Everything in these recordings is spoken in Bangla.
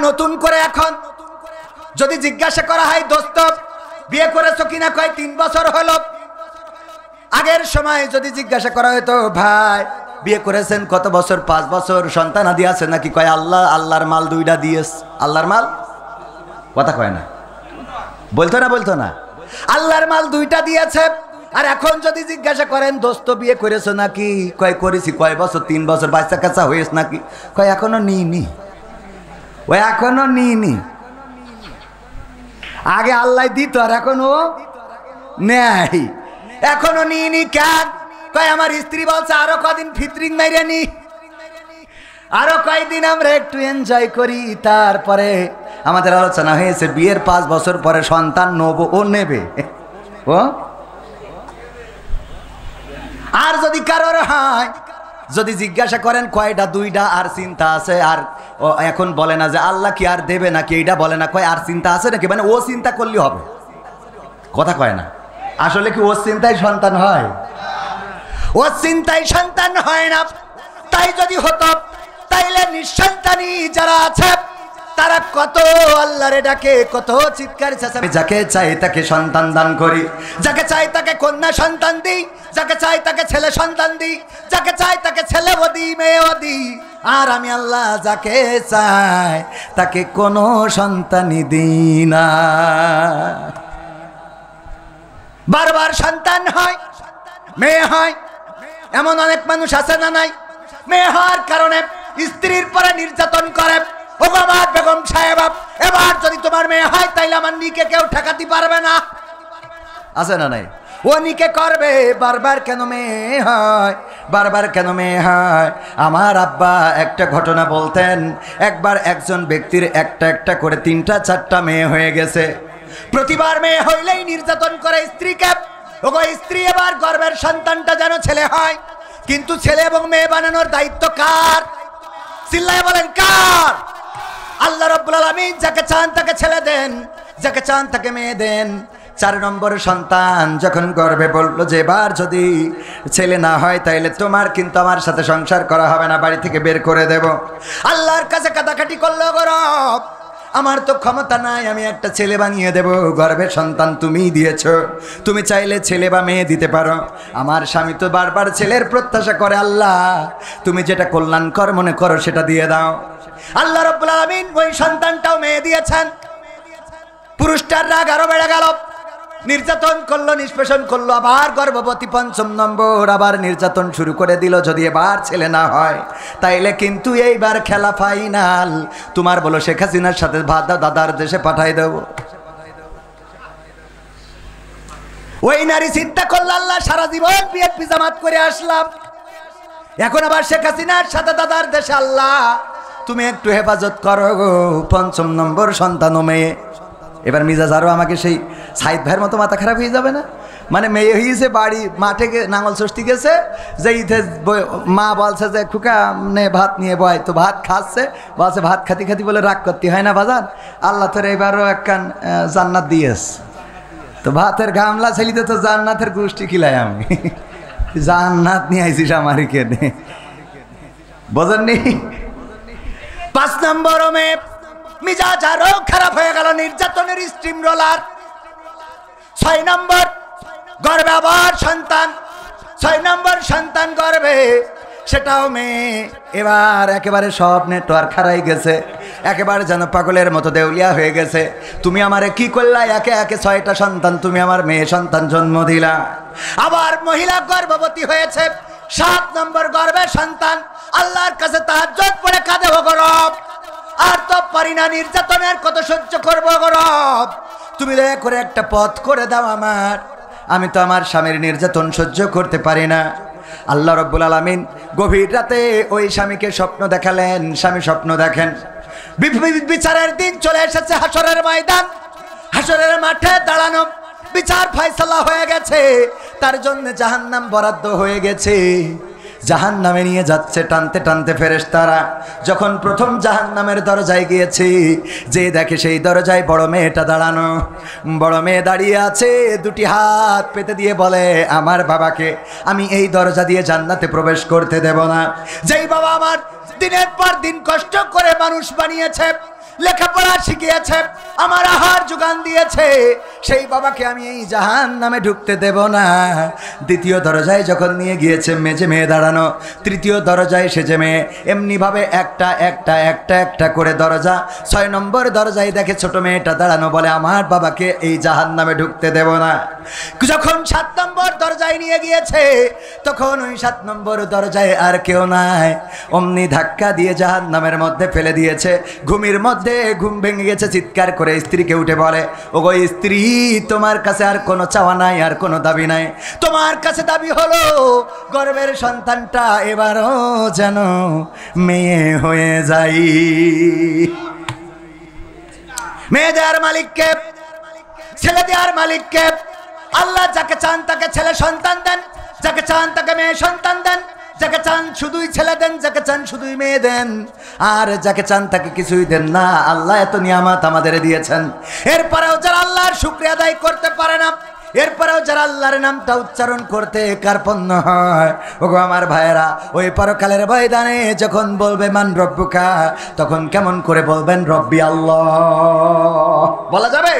নতুন করে এখন যদি জিজ্ঞাসা করা হয় দোস্ত বিয়ে করেছো কিনা, কয় 3 বছর হলো। আগের সময় যদি জিজ্ঞাসা করা হতো ভাই বিয়ে করেছেন কত বছর, 5 বছর, সন্তান আদি আছে নাকি, কয় আল্লাহর মাল 2টা দিয়েস। আল্লাহর মাল কথা কয় না, বলতো না আল্লাহর মাল 2টা দিয়েছে। আর এখন যদি জিজ্ঞাসা করেন দোস্ত বিয়ে করেছো নাকি, কয় করেছি। কয় বছর, 3 বছর, বাচ্চা কাচ্চা হয়েছে নাকি, কয় এখনো নিইনি। ওই এখনো নিইনি। আগে আল্লাহ দিত আর এখনো নেই, এখনো নিইনি। কেন, কয় আমার স্ত্রী বলছে আরো কদিন ফিতরিং মেরে নি, আরো কয়দিন আমরা একটু এনজয় করি, তারপরে আমাদের আলোচনা হয়েছে বিয়ের 5 বছর পরে সন্তান ও নেবে। ও আর যদি কারোর হয়, যদি জিজ্ঞাসা করেন কয়টা, 2টা, আর চিন্তা আছে, আর এখন বলে না যে আল্লাহ কি আর দেবে নাকি, এইটা বলে না, কয় আর চিন্তা আছে নাকি, মানে ও চিন্তা করলেই হবে, কথা কয় না। আসলে কি ওর চিন্তায় সন্তান হয়? ওর চিন্তায় সন্তান হয় না। তাই যদি হতো তাইলে নিঃসন্তানী যারা আছে তারা কত আল্লাহরে ডাকে, কত চিৎকার চেঁচামেচি। যাকে চাই তাকে সন্তান দান করি, যাকে চাই তাকে কন্যা সন্তান দিই, যাকে চাই তাকে ছেলে সন্তান দিই, যাকে চাই তাকে ছেলেও দিই, মেয়েও দিই। আর আমি আল্লাহ যাকে চাই তাকে কোনো সন্তানই দিই না। বারবার সন্তান হয়, মেয়ে হয়, এমন অনেক মানুষ আছে না নাই? মেয়ে হওয়ার কারণে স্ত্রীর পরে নির্যাতন করে। ও আমার বেগম সাহেব, এবার যদি তোমার মেয়ে হয় তাইলে আমার নিকে কেউ ঠেকাতে পারবে না, আছে না নাই? ও নিকে করবে। বারবার কেন মেয়ে হয়, বারবার কেন মেয়ে হয়? আমার আব্বা একটা ঘটনা বলতেন, একবার একজন ব্যক্তির একটা করে 3টা 4টা মেয়ে হয়ে গেছে। প্রতিবার মেয়ে হইলেই নির্যাতন করে স্ত্রীকে। ওগো স্ত্রী, এবার গর্ভের সন্তানটা যেন ছেলে হয়, কিন্তু ছেলে এবং মেয়ে বানানোর দায়িত্ব কার? চিল্লায় বলেন কার? আল্লাহ রাব্বুল আলামিন যাকে চান তাকে ছেলে দেন, যাকে চান তাকে মেয়ে দেন। 4 নম্বর সন্তান যখন গর্ভে বলল যে এবার যদি ছেলে না হয় তাইলে তোমার কিন্তু আমার সাথে সংসার করা হবে না, বাড়ি থেকে বের করে দেব। আল্লাহর কাছে কাটাকাটি করলো, গরব আমার তো ক্ষমতা নাই, আমি একটা ছেলে বানিয়ে দেব। গর্ভের সন্তান তুমিই দিয়েছ, তুমি চাইলে ছেলে বা মেয়ে দিতে পারো। আমার স্বামী তো বারবার ছেলের প্রত্যাশা করে, আল্লাহ তুমি যেটা কল্যাণকর মনে করো সেটা দিয়ে দাও। আল্লাহ রাব্বুল আলামিন ওই সন্তানটাও মেয়ে দিয়েছেন। পুরুষটার রাগ আরো বেড়ে গেল, নির্যাতন করলো, নিষ্পেষণ করলো, আবার গর্ভবতী 5ম নম্বর আবার নির্যাতন শুরু করে দিল। যদি এবার ছেলে না হয় তাইলে কিন্তু এইবার খেলা ফাইনাল, তোমার বলো শেখ হাসিনার সাথে দাদার দেশে পাঠাই দেব। ওই নারী চিন্তা করল, আল্লাহ সারা জীবন বিএনপি জামাত করে আসলাম, এখন আবার শেখ হাসিনার সাথে দাদার দেশে, আল্লাহ তুমি একটু হেফাজত করো গো। 5ম নম্বর সন্তান মেয়ে। এবার মিজাজ আরও আমাকে সেই সাইদ ভাইয়ের মতো মাথা খারাপ হয়ে যাবে না? মানে মেয়ে হয়েছে, বাড়ি মাঠে নাঙল ষষ্ঠী গেছে, যে মা বলছে যে খুকা নে ভাত নিয়ে বয়, তো ভাত খাচ্ছে, বলছে ভাত খাতি বলে রাগ করতে হয় না বাজার, আল্লাহ তোর এবারও একখান জান্নাত দিয়েস। তো ভাতের গামলা ছেলিতে তো জান্নাতের গোষ্ঠী খিলাই আমি, জান্নাত নিয়ে আইসিস আমারই কেনে, বোঝেননি? 5 নম্বর মেয়ে, মিজাজ আরো খারাপ হয়ে গেল, নির্যাতনের স্টিম রোলার। 6 নম্বর গর্ভে আবার সন্তান, 6 নম্বর সন্তান গর্ভে, সেটাও মেয়ে। এবার একেবারে সব নেটওয়ার্ক হারাই গেছে, একেবারে যেন পাগলের মতো দেউলিয়া হয়ে গেছে। তুমি আমারে কি করলা? একে 6টা সন্তান তুমি আমার মেয়ে সন্তান জন্ম দিলা। আবার মহিলা গর্ভবতী হয়েছে, 7 নম্বর গর্ভে সন্তান। আল্লাহর কাছে তাহাজ্জুদ পড়ে কাঁদে, ও গরব আর তো পারি না, নির্যাতনের কত সহ্য করবো গরব, তুমি দয়া করে একটা পথ করে দাও আমার, আমি তো আমার স্বামীর নির্যাতন সহ্য করতে পারি না। আল্লাহ রাব্বুল আলামিন গভীর রাতে ওই স্বামীকে স্বপ্ন দেখালেন। স্বামী স্বপ্ন দেখেন বিচারের দিন চলে এসেছে, হাসরের ময়দান, হাসরের মাঠে দাঁড়ানো, বিচার ফয়সালা হয়ে গেছে, তার জন্য জাহান্নাম বরাদ্দ হয়ে গেছে। জাহান্নামে নিয়ে যাচ্ছে টানতে টানতে ফেরেশতারা। যখন প্রথম জাহান্নামের দরজায় গিয়েছে, যে দেখে সেই দরজায় বড় মেয়েটা দাঁড়ানো। বড় মেয়ে দাঁড়িয়ে আছে, 2টি হাত পেতে দিয়ে বলে, আমার বাবাকে আমি এই দরজা দিয়ে জান্নাতে প্রবেশ করতে দেব না। যেই বাবা আমার দিনের পর দিন কষ্ট করে মানুষ বানিয়েছে, লেখাপড়া শিখিয়েছে, আমার আহার যোগান দিয়েছে, সেই বাবাকে আমি এই জাহান্নামে ঢুকতে দেব না। দ্বিতীয় দরজায় যখন নিয়ে গিয়েছে মেজে মেয়ে দাঁড়ানো, তৃতীয় দরজায় সেজে মেয়ে, এমনিভাবে একটা একটা একটা একটা করে দরজা, 6 নম্বর দরজায় দেখে ছোট মেয়েটা দাঁড়ানো, বলে আমার বাবাকে এই জাহান্নামে ঢুকতে দেব না। যখন 7 নম্বর দরজায় নিয়ে গিয়েছে, তখন ওই 7 নম্বর দরজায় আর কেউ নাই, অমনি ধাক্কা দিয়ে জাহান্নামের মধ্যে ফেলে দিয়েছে। ঘুমের মধ্যে ঘুম ভেঙে গেছে, চিৎকার করে স্ত্রীকে উঠে বলে, ওগো স্ত্রী, তোমার কাছে আর কোনো চাওয়া নাই, আর কোনো দাবি নাই। তোমার কাছে দাবি হলো গর্ভের সন্তানটা এবারও যেন মেয়ে হয়ে যাই। মেয়ে দেওয়ার মালিককে, ছেলে দেওয়ার মালিককে। আল্লাহ যাকে চান তাকে ছেলে সন্তান দেন, যাকে চান তাকে মেয়ে সন্তান দেন, যাকে চান শুধুই ছেলে দেন, যাকে চান শুধুই মেয়ে দেন, আর যাকে চান তাকে কিছুই দেন না। আল্লাহ এত নিয়ামত আমাদের দিয়েছেন, এরপরেও যারা আল্লাহর শুকরিয়া আদায় করতে পারে না, এরপরেও যারা আল্লাহর নামটা উচ্চারণ করতে কার্পণ্য হয়, ওগো আমার ভাইয়েরা, ওই পরকালের ময়দানে যখন বলবে মান রব্বুকা, তখন কেমন করে বলবেন রব্বি আল্লাহ? বলা যাবে?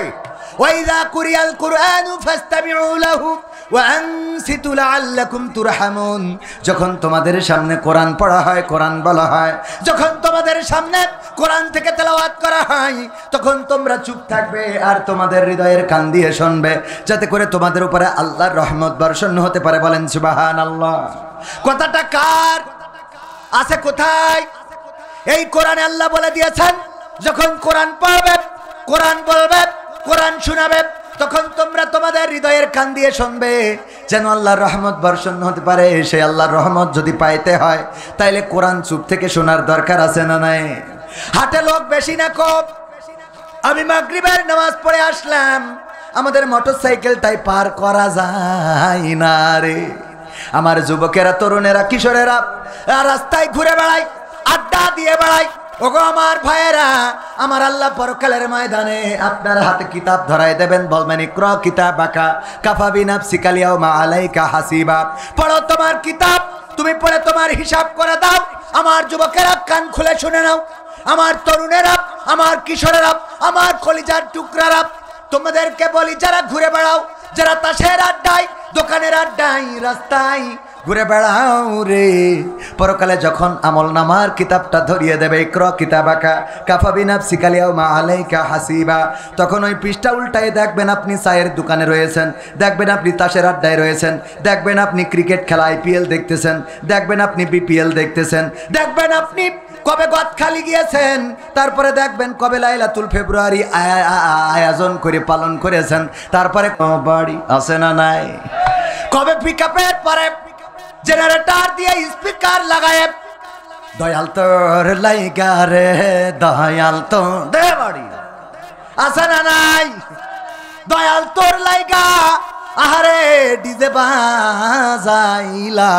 ওয়াইযা কুরিয়াল কুরআনু ফাসতামিউ লাহু ওয়া আনসিতু লাআল্লাকুম তুরহামুন। যখন তোমাদের সামনে কোরআন পড়া হয়, কোরআন বলা হয়, যখন তোমাদের সামনে কোরআন থেকে তেলাওয়াত করা হয়, তখন তোমরা চুপ থাকবে আর তোমাদের হৃদয়ের কান দিয়ে শুনবে, যাতে করে তোমাদের উপরে আল্লাহর রহমত বর্ষণ হতে পারে। বলেন সুবহানাল্লাহ। কথাটা কার আছে? কোথায়? এই কোরআনে আল্লাহ বলে দিয়েছেন, যখন কোরআন পড়বে, কোরআন বলবে, কোরআন শোনাবে, তখন তোমরা তোমাদের হৃদয়ের কান দিয়ে শুনবে, যেন আল্লাহর রহমত বর্ষণ হতে পারে। সেই আল্লাহর রহমত যদি পাইতে হয়, তাইলে কোরআন চুপ থেকে শোনার দরকার আছে না নাই? হাটে লোক বেশি না কম? আমি মাগরিবের নামাজ পড়ে আসলাম, আমাদের মোটরসাইকেলটাই পার করা যায় না রে। আমার যুবকেরা, তরুণেরা, কিশোরেরা রাস্তায় ঘুরে বেড়ায়, আড্ডা দিয়ে বেড়ায়। ওগো আমার ভাইয়েরা, আমার আল্লাহ পরকালের ময়দানে আপনার হাতে কিতাব ধরাই দেবেন, বলবেন ইকরা কিতাবাকা কাফা বিনাফসিকা আল-ইয়াওমা আলাইকা হাসিবা। পড়ো তোমার কিতাব, তুমি পড়ে তোমার হিসাব করে দাও। আমার যুবকেরা কান খুলে শুনে নাও, আমার তরুণেরা, আমার কিশোরেরা, আমার কলিজার টুকরারা, তোমাদেরকে বলি, যারা ঘুরে বেড়াও, যারা তাসের আড্ডায়, দোকানের আড্ডায়, রাস্তায় ঘুরে বেড়াও রে, পরকালে যখন আমল নামার কিতাবটা ধরিয়ে দেবে, ইকরা কিতাবাকা কাফা বিনাফসিকা আল-ইয়াওমা আলাইকা হাসিবা, তখন ওই পৃষ্ঠা উল্টায় দেখবেন আপনি চায়ের দোকানে রয়েছেন, দেখবেন আপনি তাসের আড্ডায় রয়েছেন, দেখবেন আপনি ক্রিকেট খেলা IPL দেখতেছেন, দেখবেন আপনি BPL দেখতেছেন, দেখবেন আপনি কবে গদখালি গিয়েছেন, তারপরে দেখবেন কবে লাইলাতুল ফেব্রুয়ারি আয়োজন করে পালন করেছেন, তারপরে বাড়ি আছে না নাই, কবে পিকআপের পরে জেনারেটর দিয়ে স্পিকার লাগায়, দয়াল তোর লাইগা রে দয়াল তো দে বাড়ি আছে না নাই, দয়াল তোর লাইগা আহারে ডিজে বাজাইলা।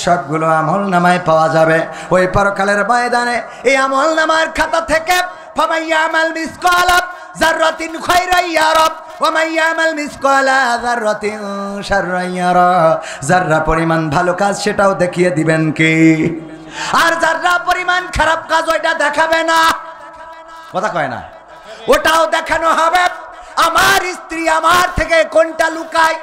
সবগুলো আমল নামায় পাওয়া যাবে ওই পরকালের ময়দানে। এই আমল নামার খাতা থেকে ফামাইয়ামাল মিসকালা যাররাতিন খায়রান ইয়ারা ওয়া মাইয়ামাল মিসকালা যাররাতিন শাররান ইয়ারা। যাররা পরিমাণ ভালো কাজ সেটাও দেখিয়ে দিবেন কে, আর যাররা পরিমাণ খারাপ কাজ ওইটা দেখাবে না। কথা কয় না, ওটাও দেখানো হবে। আমার স্ত্রী আমার থেকে কোনটা লুকায়,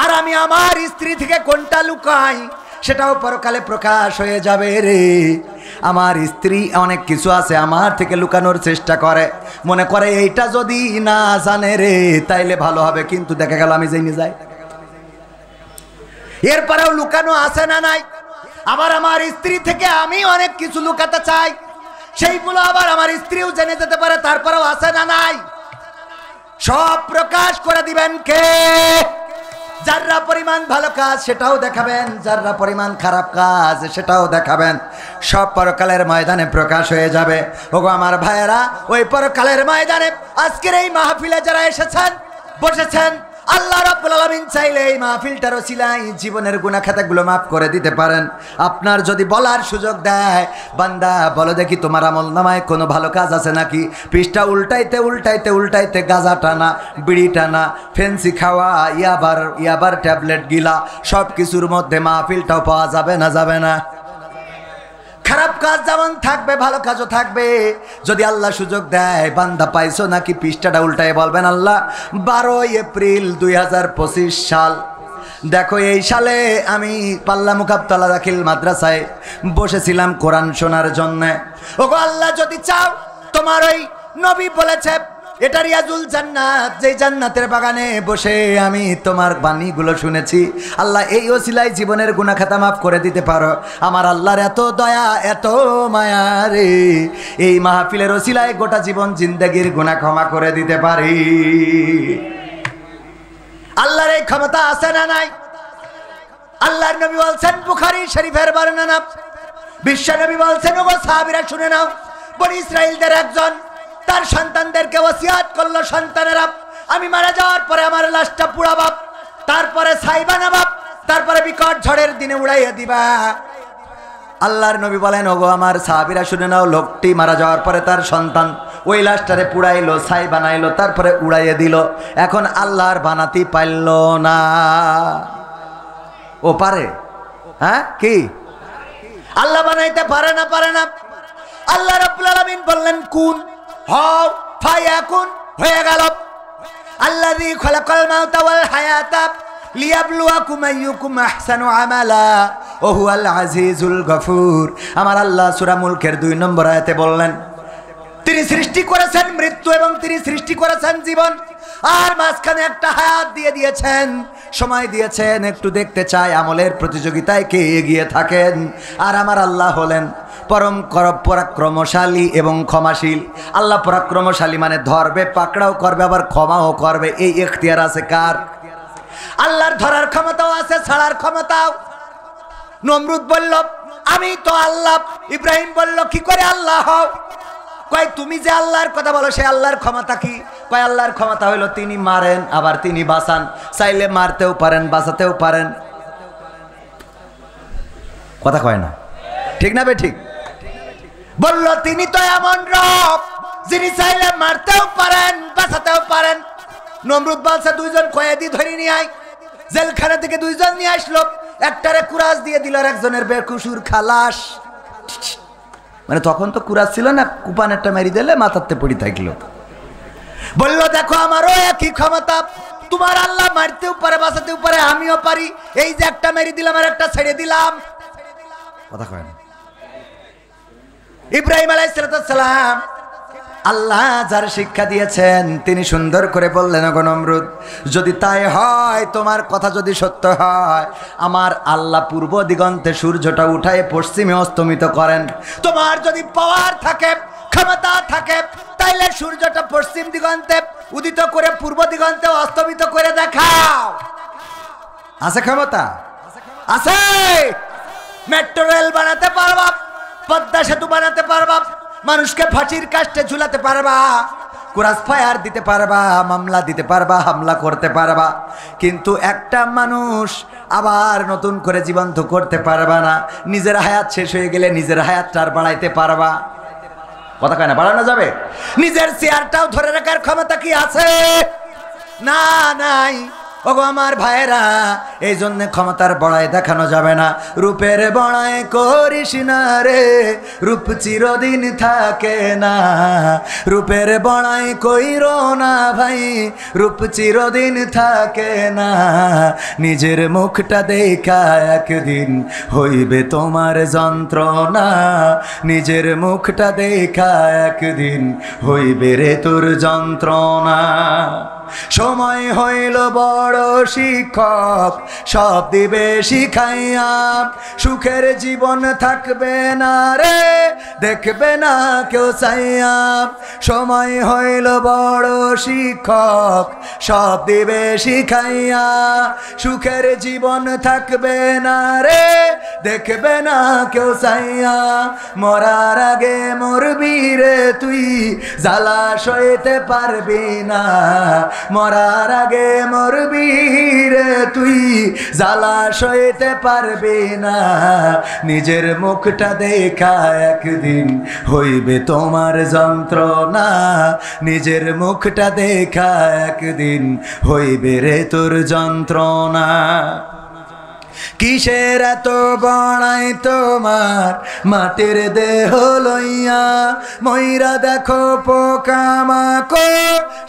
আর আমি আমার স্ত্রী থেকে কোনটা লুকাই, সেটাও পরকালে প্রকাশ হয়ে যাবে রে। আমার স্ত্রী অনেক কিছু আছে আমার থেকে লুকানোর চেষ্টা করে, মনে করে এইটা যদি না জানে রে তাইলে ভালো হবে, কিন্তু দেখা গেল আমি জেনে যাই। এরপরেও লুকানো আছে না নাই? আবার আমার স্ত্রী থেকে আমি অনেক কিছু লুকাতে চাই, সেইগুলো আবার আমার স্ত্রীও জেনে যেতে পারে, তারপরেও আছে না নাই? সব প্রকাশ করে দিবেন কে? যারা পরিমাণ ভালো কাজ সেটাও দেখাবেন, যারা পরিমাণ খারাপ কাজ সেটাও দেখাবেন। সব পরকালের ময়দানে প্রকাশ হয়ে যাবে। ওগো আমার ভাইয়েরা, ওই পরকালের ময়দানে আজকের এই মাহফিলে যারা এসেছেন, বসেছেন, আল্লাহ রাব্বুল আলামিন চাইলে এই মাহফিলটার ওসিলায় জীবনের গুনাহ খাতাগুলো মাফ করে দিতে পারেন। আপনার যদি বলার সুযোগ দেয়, বান্দা বলো দেখি তোমার আমল নামায় কোনো ভালো কাজ আছে নাকি, পৃষ্ঠা উল্টাইতে উল্টাইতে উল্টাইতে গাঁজা টানা, বিড়ি টানা, ফেন্সি খাওয়া, ইয়াবার ট্যাবলেট গিলা, সব কিছুর মধ্যে মাহফিলটাও পাওয়া যাবে না? যাবে না? খারাপ কাজ যেমন থাকবে ভালো কাজও থাকবে। যদি আল্লাহ সুযোগ দেয়, বান্দা পাইছো নাকি, পৃষ্ঠাটা উল্টায় বলবেন আল্লাহ 12 এপ্রিল 2025 সাল। দেখো এই সালে আমি পাল্লা মুকাবতলা দাখিল মাদ্রাসায় বসেছিলাম কোরআন শোনার জন্য। ওগো আল্লাহ, যদি চাও, তোমার ওই নবী বলেছে এটা রিয়াজুল জান্নাত, যে জান্নাতের বাগানে বসে আমি তোমার বাণীগুলো শুনেছি। আল্লাহ, এই ওসিলায় জীবনের গুনাহ খাতা মাফ করে দিতে পারো। আমার আল্লাহর এত দয়া, এত মায়া রে, এই মাহফিলের ওসিলায় গোটা জীবন জিন্দেগির গুনাহ ক্ষমা করে দিতে পারি। আল্লাহর এই ক্ষমতা আছে না নাই? আল্লাহর নবী বলছেন, বুখারী শরীফের বর্ণনা, বিশ্ব নবী বলছেন, ওগো সাহাবীরা শুনে নাও, বনি ইসরাইলদের একজন তার সন্তানদেরকে ওসিয়াত করলো, সন্তানেরা আমি মারা যাওয়ার পরে আমার লাশটা পুড়াবাব, তারপরে ছাই বানাবাব, তারপরে বিকট ঝড়ের দিনে উড়াইয়া দিবা। আল্লাহর নবী বলেন, ওগো আমার সাহাবীরা শুনে নাও, লোকটি মারা যাওয়ার পরে তার সন্তান ওই লাশটারে পুড়াইলো, ছাই বানাইলো, তারপরে উড়াইয়া দিল। এখন আল্লাহর বানাতি পাইল না। ও পারে? হ্যাঁ, কি আল্লাহ বানাইতে পারে না? পারে না। আল্লাহ রাব্বুল আলামিন বললেন, কুন, হও, ফায়াকুন, হয়ে গেল। আল্লাযী খালাকাল মাউতা ওয়াল হায়াতা লিয়াবলুয়াকুম আইয়ুকুম আহসানু আমালা ওয়া হুয়াল আজিজুল গফুর। আমার আল্লাহ সূরা মুলকের 2 নম্বর আয়াতে বললেন, তিনি সৃষ্টি করেছেন মৃত্যু এবং তিনি সৃষ্টি করেছেন জীবন, আর মাঝখানে একটা হায়াত দিয়ে দিয়েছেন, সময় দিয়েছেন। একটু দেখতে চাই আমলের প্রতিযোগিতায় কে এগিয়ে থাকেন। আর আমার আল্লাহ হলেন পরম পরাক্রমশালী এবং ক্ষমাশীল। আল্লাহ পরাক্রমশালী মানে ধরবে, পাকড়াও করবে, আবার ক্ষমাও করবে। এই এখতিয়ার আছে কার? আল্লাহর ধরার ক্ষমতাও আছে, ছাড়ার ক্ষমতাও। নমরুদ বলল, আমি তো আল্লাহ। ইব্রাহিম বলল, কি করে আল্লাহ হও? কয়, তুমি যে আল্লাহর কথা বলো, সে আল্লাহর ক্ষমতা কি? কয়, আল্লাহর ক্ষমতা হইল তিনি মারেন, আবার তিনি বাঁচান। চাইলে মারতেও পারেন, বাঁচাতেও পারেন। কথা কয় না, ঠিক না বে ঠিক? বলল, তিনি তো এমন রব যিনি চাইলে মারতেও পারেন, বাঁচাতেও পারেন। নমরুদ বলছে, 2 জন কয়েদি ধরে নিয়ে আয়। জেলখানা থেকে 2 জন নিয়ে আসলো, একটারে কুরাস দিয়ে দিল, আর একজনের বেকুসুর খালাস। মানে তখন তো কুরাস ছিল না, কুপান একটা মেরি দিলে মাথাতে পড়ি থাকলো। বলল, দেখো আমারও একই ক্ষমতা, তোমার আল্লাহ মারতেও পারে, বাঁচাতেও পারে, আমিও পারি। এই যে একটা মেরি দিলাম আর একটা ছেড়ে দিলাম। কথা কয় না। ইব্রাহিম আলাইহিস সালাম আল্লাহ যার শিক্ষা দিয়েছেন, তিনি সুন্দর করে বললেন, ওগো নমরুদ, যদি তাই হয়, তোমার কথা যদি সত্য হয়, আমার আল্লাহ পূর্ব দিগন্তে সূর্যটা উঠায় পশ্চিমে অস্তমিত করেন। তোমার যদি পাওয়ার থাকে, ক্ষমতা থাকে, তাইলে সূর্যটা পশ্চিম দিগন্তে উদিত করে পূর্ব দিগন্তে অস্তমিত করে দেখাও। আছে ক্ষমতা? আছে। মেট্রো রেল বানাতে পারবা, পদ্মা সেতু বানাতে পারবা, মানুষকে ফাঁসির কাস্টে ঝুলাতে পারবা, ক্রস ফায়ার দিতে পারবা, মামলা দিতে পারবা, হামলা করতে পারবা, কিন্তু একটা মানুষ আবার নতুন করে জীবন্ত করতে পারবা না। নিজের হায়াত শেষ হয়ে গেলে নিজের হায়াতটা আর বাড়াইতে পারবা? কথা কয় না, বাড়ানো যাবে? নিজের চেয়ারটাও ধরে রাখার ক্ষমতা কি আছে? না, নাই। ওগো আমার ভাইরা, এই জন্য ক্ষমতার বড়াই দেখানো যাবে না। রূপের বড়াই করিস না রে, রূপ চিরদিন থাকে না। রূপের বড়াই কইরো না ভাই, রূপ চিরদিন থাকে না। নিজের মুখটা দেখা একদিন হইবে তোমার যন্ত্রণা, নিজের মুখটা দেখা একদিন হইবে রে তোর যন্ত্রণা। সময় হইল বড় শিক্ষক, সব দিবে শিখাইয়া, সুখের জীবন থাকবে না রে, দেখবে না কেউ চাইয়া। সময় হইল বড় শিক্ষক, সব দিবে শিখাইয়া, সুখের জীবন থাকবে না রে, দেখবে না কেউ চাইয়া। মরার আগে মরবি রে তুই, জ্বালা সইতে পারবি না। মরার আগে মরবি রে তুই, জ্বালা সইতে পারবি না। নিজের মুখটা দেখা একদিন হইবে তোমার যন্ত্রণা, নিজের মুখটা দেখা একদিন হইবে রে তোর যন্ত্রণা। কিসের এত বড়াই তোমার মাটির দেহ লইয়া, ময়রা দেখো পোকামাকড়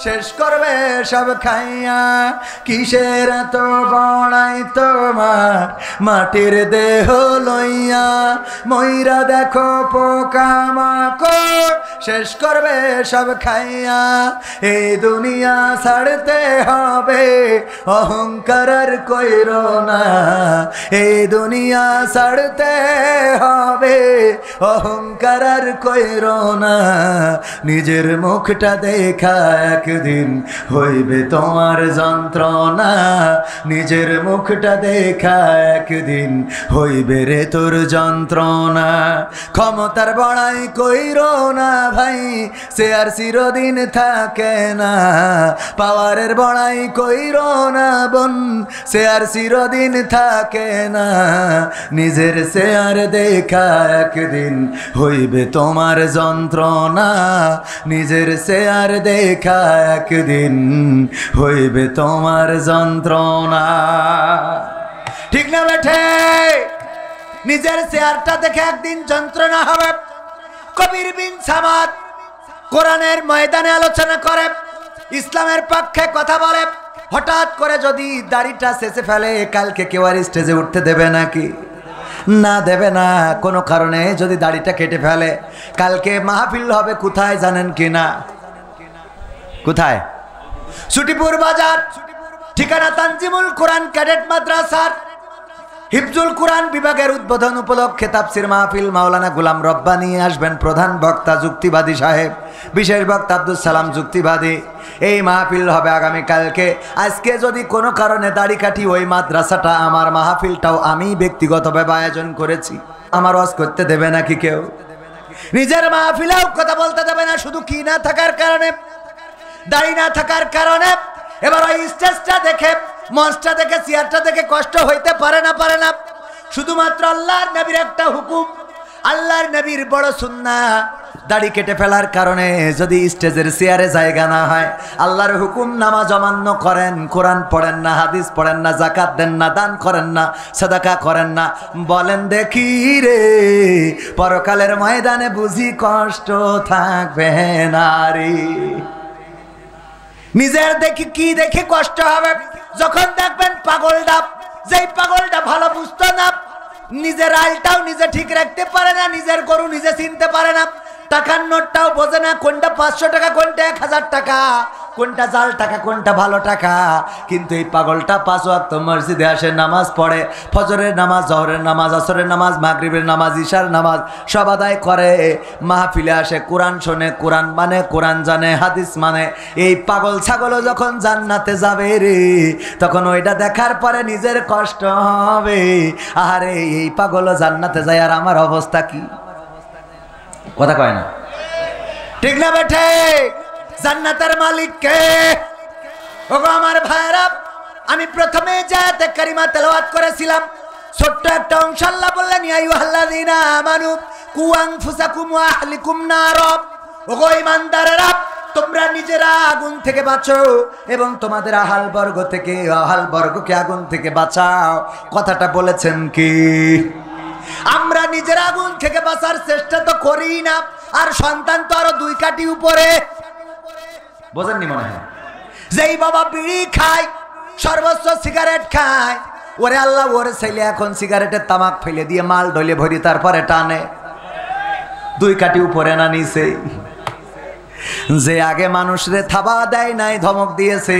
শেষ করবে সব খাইয়া। কিসের এত বড়াই তোমার মাটির দেহ লইয়া, ময়রা দেখো পোকামাকড় শেষ করবে সব খাইয়া। এই দুনিয়া ছাড়তে হবে অহংকার আর কইরো না, এই দুনিয়া ছাড়তে হবে অহংকার আর কইরো না। নিজের মুখটা দেখা একদিন হইবে তোমার যন্ত্রণা, নিজের মুখটা দেখা একদিন হইবে রে তোর যন্ত্রণা। ক্ষমতার বড়াই কইরো না ভাই, সে আর চিরদিন থাকে না। পাওয়ারের বড়াই কইরো না বোন, সে আর চিরদিন থাকে না। নিজের চেয়ার দেখা একদিন হইবে তোমার যন্ত্রণা, নিজের চেয়ার দেখা একদিন হইবে তোমার যন্ত্রণা। ঠিক না বেঠে? নিজের চেয়ারটা দেখে একদিন যন্ত্রণা হবে। কবির বিন সামাদ কোরআনের ময়দানে আলোচনা করে, ইসলামের পক্ষে কথা বলে। হঠাৎ করে যদি দাড়িটা শেষে ফেলে, কালকে কেউ আর স্টেজে উঠতে দেবে নাকি? না, দেবে না। কোনো কারণে যদি দাড়িটা কেটে ফেলে, কালকে মাহফিল হবে কোথায় জানেন কি না? কোথায়? ছুটিপুর বাজার, ঠিকানা তানজিমুল কোরআন ক্যাডেট মাদ্রাসার হিফজুল কোরআন বিভাগের উদ্বোধন উপলক্ষে তাফসির মাহফিল। মাওলানা গোলাম রব্বানী আসবেন প্রধান বক্তা, যুক্তিবাদী সাহেব, বিশেষ বক্তা আব্দুল সালাম যুক্তিবাদী। এই মাহফিল হবে আগামীকালকে। আজকে যদি কোনো কারণে দাড়ি কাটি, ওই মাদ্রাসাটা আমার, মাহফিলটাও আমি ব্যক্তিগতভাবে আয়োজন করেছি। আমার ওয়াজ করতে দেবে নাকি কেউ? নিজের মাহফিলেও কথা বলতে দেবে না, শুধু কি না থাকার কারণে, দাড়ি না থাকার কারণে। এবার ওই স্টেজটা দেখে, মঞ্চটা দেখে, চেয়ারটা দেখে কষ্ট হইতে পারে না, পারে না। শুধুমাত্র আল্লাহর নবীর একটা হুকুম, আল্লাহর নবীর বড় সুন্নাহ, দাড়ি কেটে ফেলার কারণে যদি স্টেজের চেয়ারে জায়গা না হয়, আল্লাহর হুকুম নামাজ অমান্য করেন, কোরআন পড়েন না, হাদিস পড়েন না, যাকাত দেন না, দান করেন না, সাদাকা করেন না, বলেন দেখি রে পরকালের ময়দানে বুঝি কষ্ট থাকবে না রে? নিজের দেখি কি দেখে কষ্ট হবে? যখন দেখবেন পাগলটা, যেই পাগলটা ভালো বুঝতো না, নিজের আলটাও নিজে ঠিক রাখতে পারে না, নিজের গরু নিজে চিনতে পারে না, টাকার নোটটাও বোঝে না, কোনটা 500 টাকা, কোনটা 1000 টাকা, কোনটা জাল টাকা, কোনটা ভালো টাকা। কিন্তু এই পাগলটা 5 ওয়াক্ত মসজিদে আসে, নামাজ পড়ে, ফজরের নামাজ, জহরের নামাজ, আসরের নামাজ, মাগরিবের নামাজ, ইশার নামাজ সব আদায় করে, মাহফিলে আসে, কোরআন শোনে, কোরআন মানে, কোরআন জানে, হাদিস মানে। এই পাগল ছাগলও যখন জান্নাতে যাবে রে, তখন ওইটা দেখার পরে নিজের কষ্ট হবে। আরে এই পাগলও জান্নাতে যায়, আর আমার অবস্থা কি? কথা কয় না, ঠিক না বেঠে? জান্নাতের মালিক কে? ওগো আমার ভাইরা, আমি প্রথমে জায়াতে কারিমা তেলাওয়াত করেছিলাম, ছোট্ট একটা অংশ আল্লাহ বললেন, ইয়া আইয়ুহাল্লাযীনা আমানু কু আনফুসাকুম ওয়া আহলিকুম নার। ওগো ঈমানদারেরা, তোমরা নিজেরা আগুন থেকে বাঁচো এবং তোমাদের আহাল বর্গ থেকে, আহাল বর্গকে আগুন থেকে বাঁচাও। কথাটা বলেছেন কি? আমরা নিজের আগুন থেকে বাঁচার চেষ্টা তো করি না, আর সন্তান তো আরো 2 কাঠি উপরে। বোঝেননি মনে হয়? যেই বাবা বিড়ি খায়, সর্বোচ্চ সিগারেট খায়, ওরে আল্লাহ, ওরে ছেলে এখন সিগারেটের তামাক ফেলে দিয়ে মাল ডলে ভরি তারপরে টানে। 2 কাঠি উপরে না নিচে? যে আগে মানুষরে থাবা দেয় নাই, ধমক দিয়েছে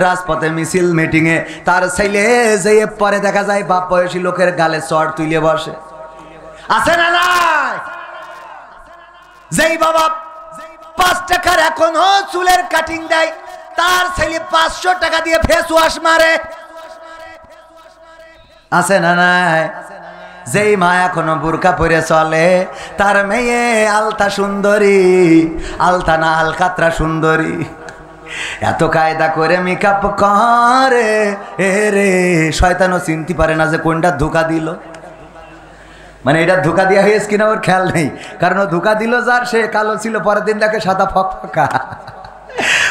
রাজপথে, মিছিল, মিটিংয়ে, তার ছেলে যে পরে দেখা যায় বাপ বয়সী লোকের গালে চড় তুলে বসে। আছে না নাই? যেই বাবা 5 টাকার এখনো চুলের কাটিং দেয়, তার ছেলে 500 টাকা দিয়ে ফেস ওয়াশ মারে। আছে না নাই? যেই মা এখনো বুরকা পরে চলে, তার মেয়ে আলতা সুন্দরী, আলতা না আলকাতরা সুন্দরী, এত কায়দা করে মেকআপ করে, এ রে শয়তানও চিনতে পারে না যে কোনটা ধোকা দিল। মানে এটা ধোকা দেওয়া হয়েছে কিনা ওর খেয়াল নেই, কারণ ও ধোকা দিল যার, সে কালো ছিল, পরের দিন দেখে সাদা ফকফকা।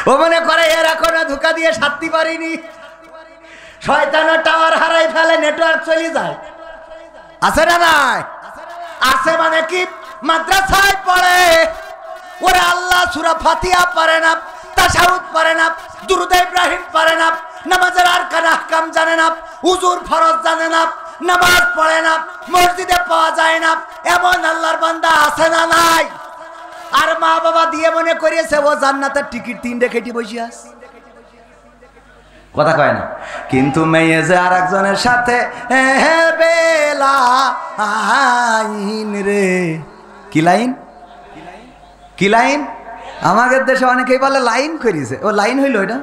ও মনে করে এর এখনো ধোকা দিয়ে সারতে পারিনি। শয়তানের টাওয়ার হারাই ফেলে, নেটওয়ার্ক চলে যায়। আছে না নাই? আছে মানে কি? মাদ্রাসায় পড়ে, ওরে আল্লাহ সূরা ফাতিহা পারে না, তাশাহুদ পারে না, দুরূদ ইব্রাহিম পারে না, নামাজের আরকান আহকাম জানে না, উযুর ফরজ জানে না, নামাজ পড়ে না, মসজিদে পাওয়া যায় না, এমন আল্লাহর বান্দা আছে না নাই? আর মা বাবা দিয়ে মনে করিয়েছে ও জান্নাতের টিকিট 3 কেটে বসে আছে। কথা কয় না। কিন্তু মেয়ে যে আর একজনের সাথে বেলা আইন রে, কি লাইন? কি লাইন? আমাদের দেশে অনেকেই বলে লাইন করিছে, ও লাইন হইল এটা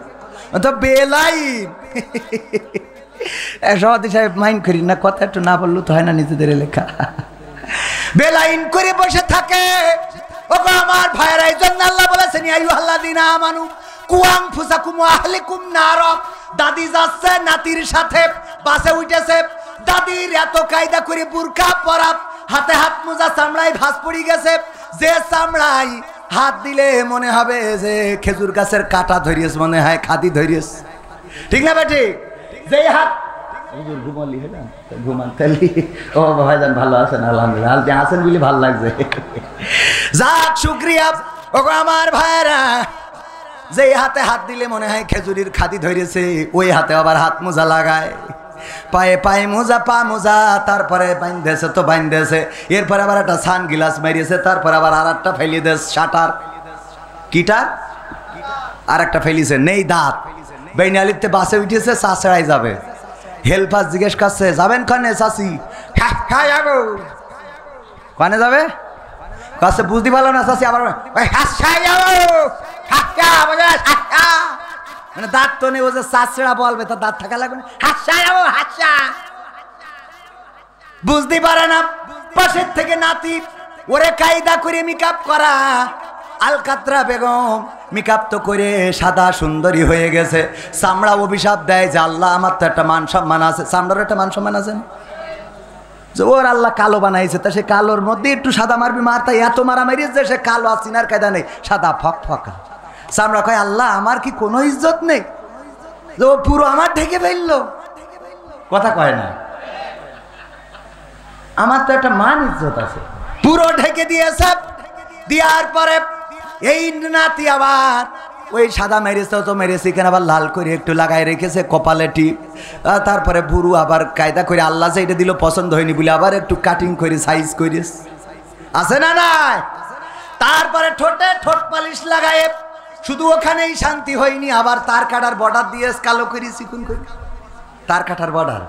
তো বেলাইন। সভাপতি সাহেব মাইন্ড করি না, কথা একটু না বললো তো হয় না, নিজেদের লেখা। বেলাইন করে বসে থাকে। ও আমার ভাইয়েরা, এই জন্য আল্লাহ বলেছেন আইয়ুহাল্লাযীনা আমানু কু আনফুসাকুম ওয়া আহলিকুম নার। দাদি যাচ্ছে নাতির সাথে, বাসে উঠেছে, দাদির এত কায়দা করে বুরকা পরা, হাতে হাত মোজা, চামড়ায় ভাঁজ পড়ে গেছে, যে চামড়ায় হাত দিলে মনে হবে যে খেজুর গাছের কাটা ধরিয়েছে, মনে হয় খাদি ধরিয়েছে, ঠিক না বেটি? যেই হাত ঘুমালি ঘুমান তালি, ও ভাইজান ভালো আছেন? আলহামদুলিল্লাহ, আপনি আছেন বলে ভালো লাগছে, যাক শুকরিয়া। ও আমার ভাইরা, যেই হাতে হাত দিলে মনে হয় খেজুরির খাদি ধরেছে, ওই হাতে আবার হাত মোজা লাগায়, পায়ে পায়ে মোজা, পা মোজা, তারপরে বাইন্ধেছে তো বাইন্ধেছে, এরপরে আবার একটা সান গিলাস মারিয়েছে, তারপরে আবার আর একটা ফেলিয়ে দেশ শাটার, কিটার আর একটা ফেলিছে, নেই দাঁত। বেইনালিতে বাসে উঠেছে, চা ছাড়াই যাবে, হেল্পার জিজ্ঞেস করছে যাবেন কানে? চাষি কানে যাবে, কাছে বুঝতে পারলো না চাষি, আবার মানে দাঁত তো নেই, ও যে চাষড়া বলবে তো দাঁত থাকা লাগবে না, বুঝতে পারে না। পাশের থেকে নাতি, ওরে কায়দা করে মেকআপ করা, আলকাতরা বেগম মেকআপ তো করে সাদা সুন্দরী হয়ে গেছে, চামড়া অভিশাপ দেয় যে আল্লাহ আমার তো একটা মান সম্মান আছে, চামড়ার একটা মান সম্মান আছে না, যে ওর আল্লাহ কালো বানাইছে, তা সে কালোর মধ্যে একটু সাদা মারবি, মারতা এত মারা মারিয়েছে সে কালো আসিনার কায়দা নেই, সাদা ফক ফকা। চামড়া কয় আল্লাহ আমার কি কোনো ইজ্জত নেই, যে ও পুরো আমার ঢেকে ফেললো, কথা কয় না, আমার তো একটা মান ইজ্জত আছে, পুরো ঢেকে দিয়েছে। দেওয়ার পরে এই নাতি আবার ওই সাদা মেরেছে তো মেরেছে, কেন আবার লাল করে একটু লাগাই রেখেছে কপালে টিপ, তারপরে বুড়ু আবার কায়দা করে আল্লাহ যে এটা দিল পছন্দ হয়নি বলে আবার একটু কাটিং করে সাইজ করিস, আছে না নাই? তারপরে ঠোঁটে ঠোঁট পালিশ লাগায়, শুধু ওখানেই শান্তি হয়নি, আবার তার কাটার বর্ডার দিয়ে কালো করি, চিকন করি, তার কাটার বর্ডার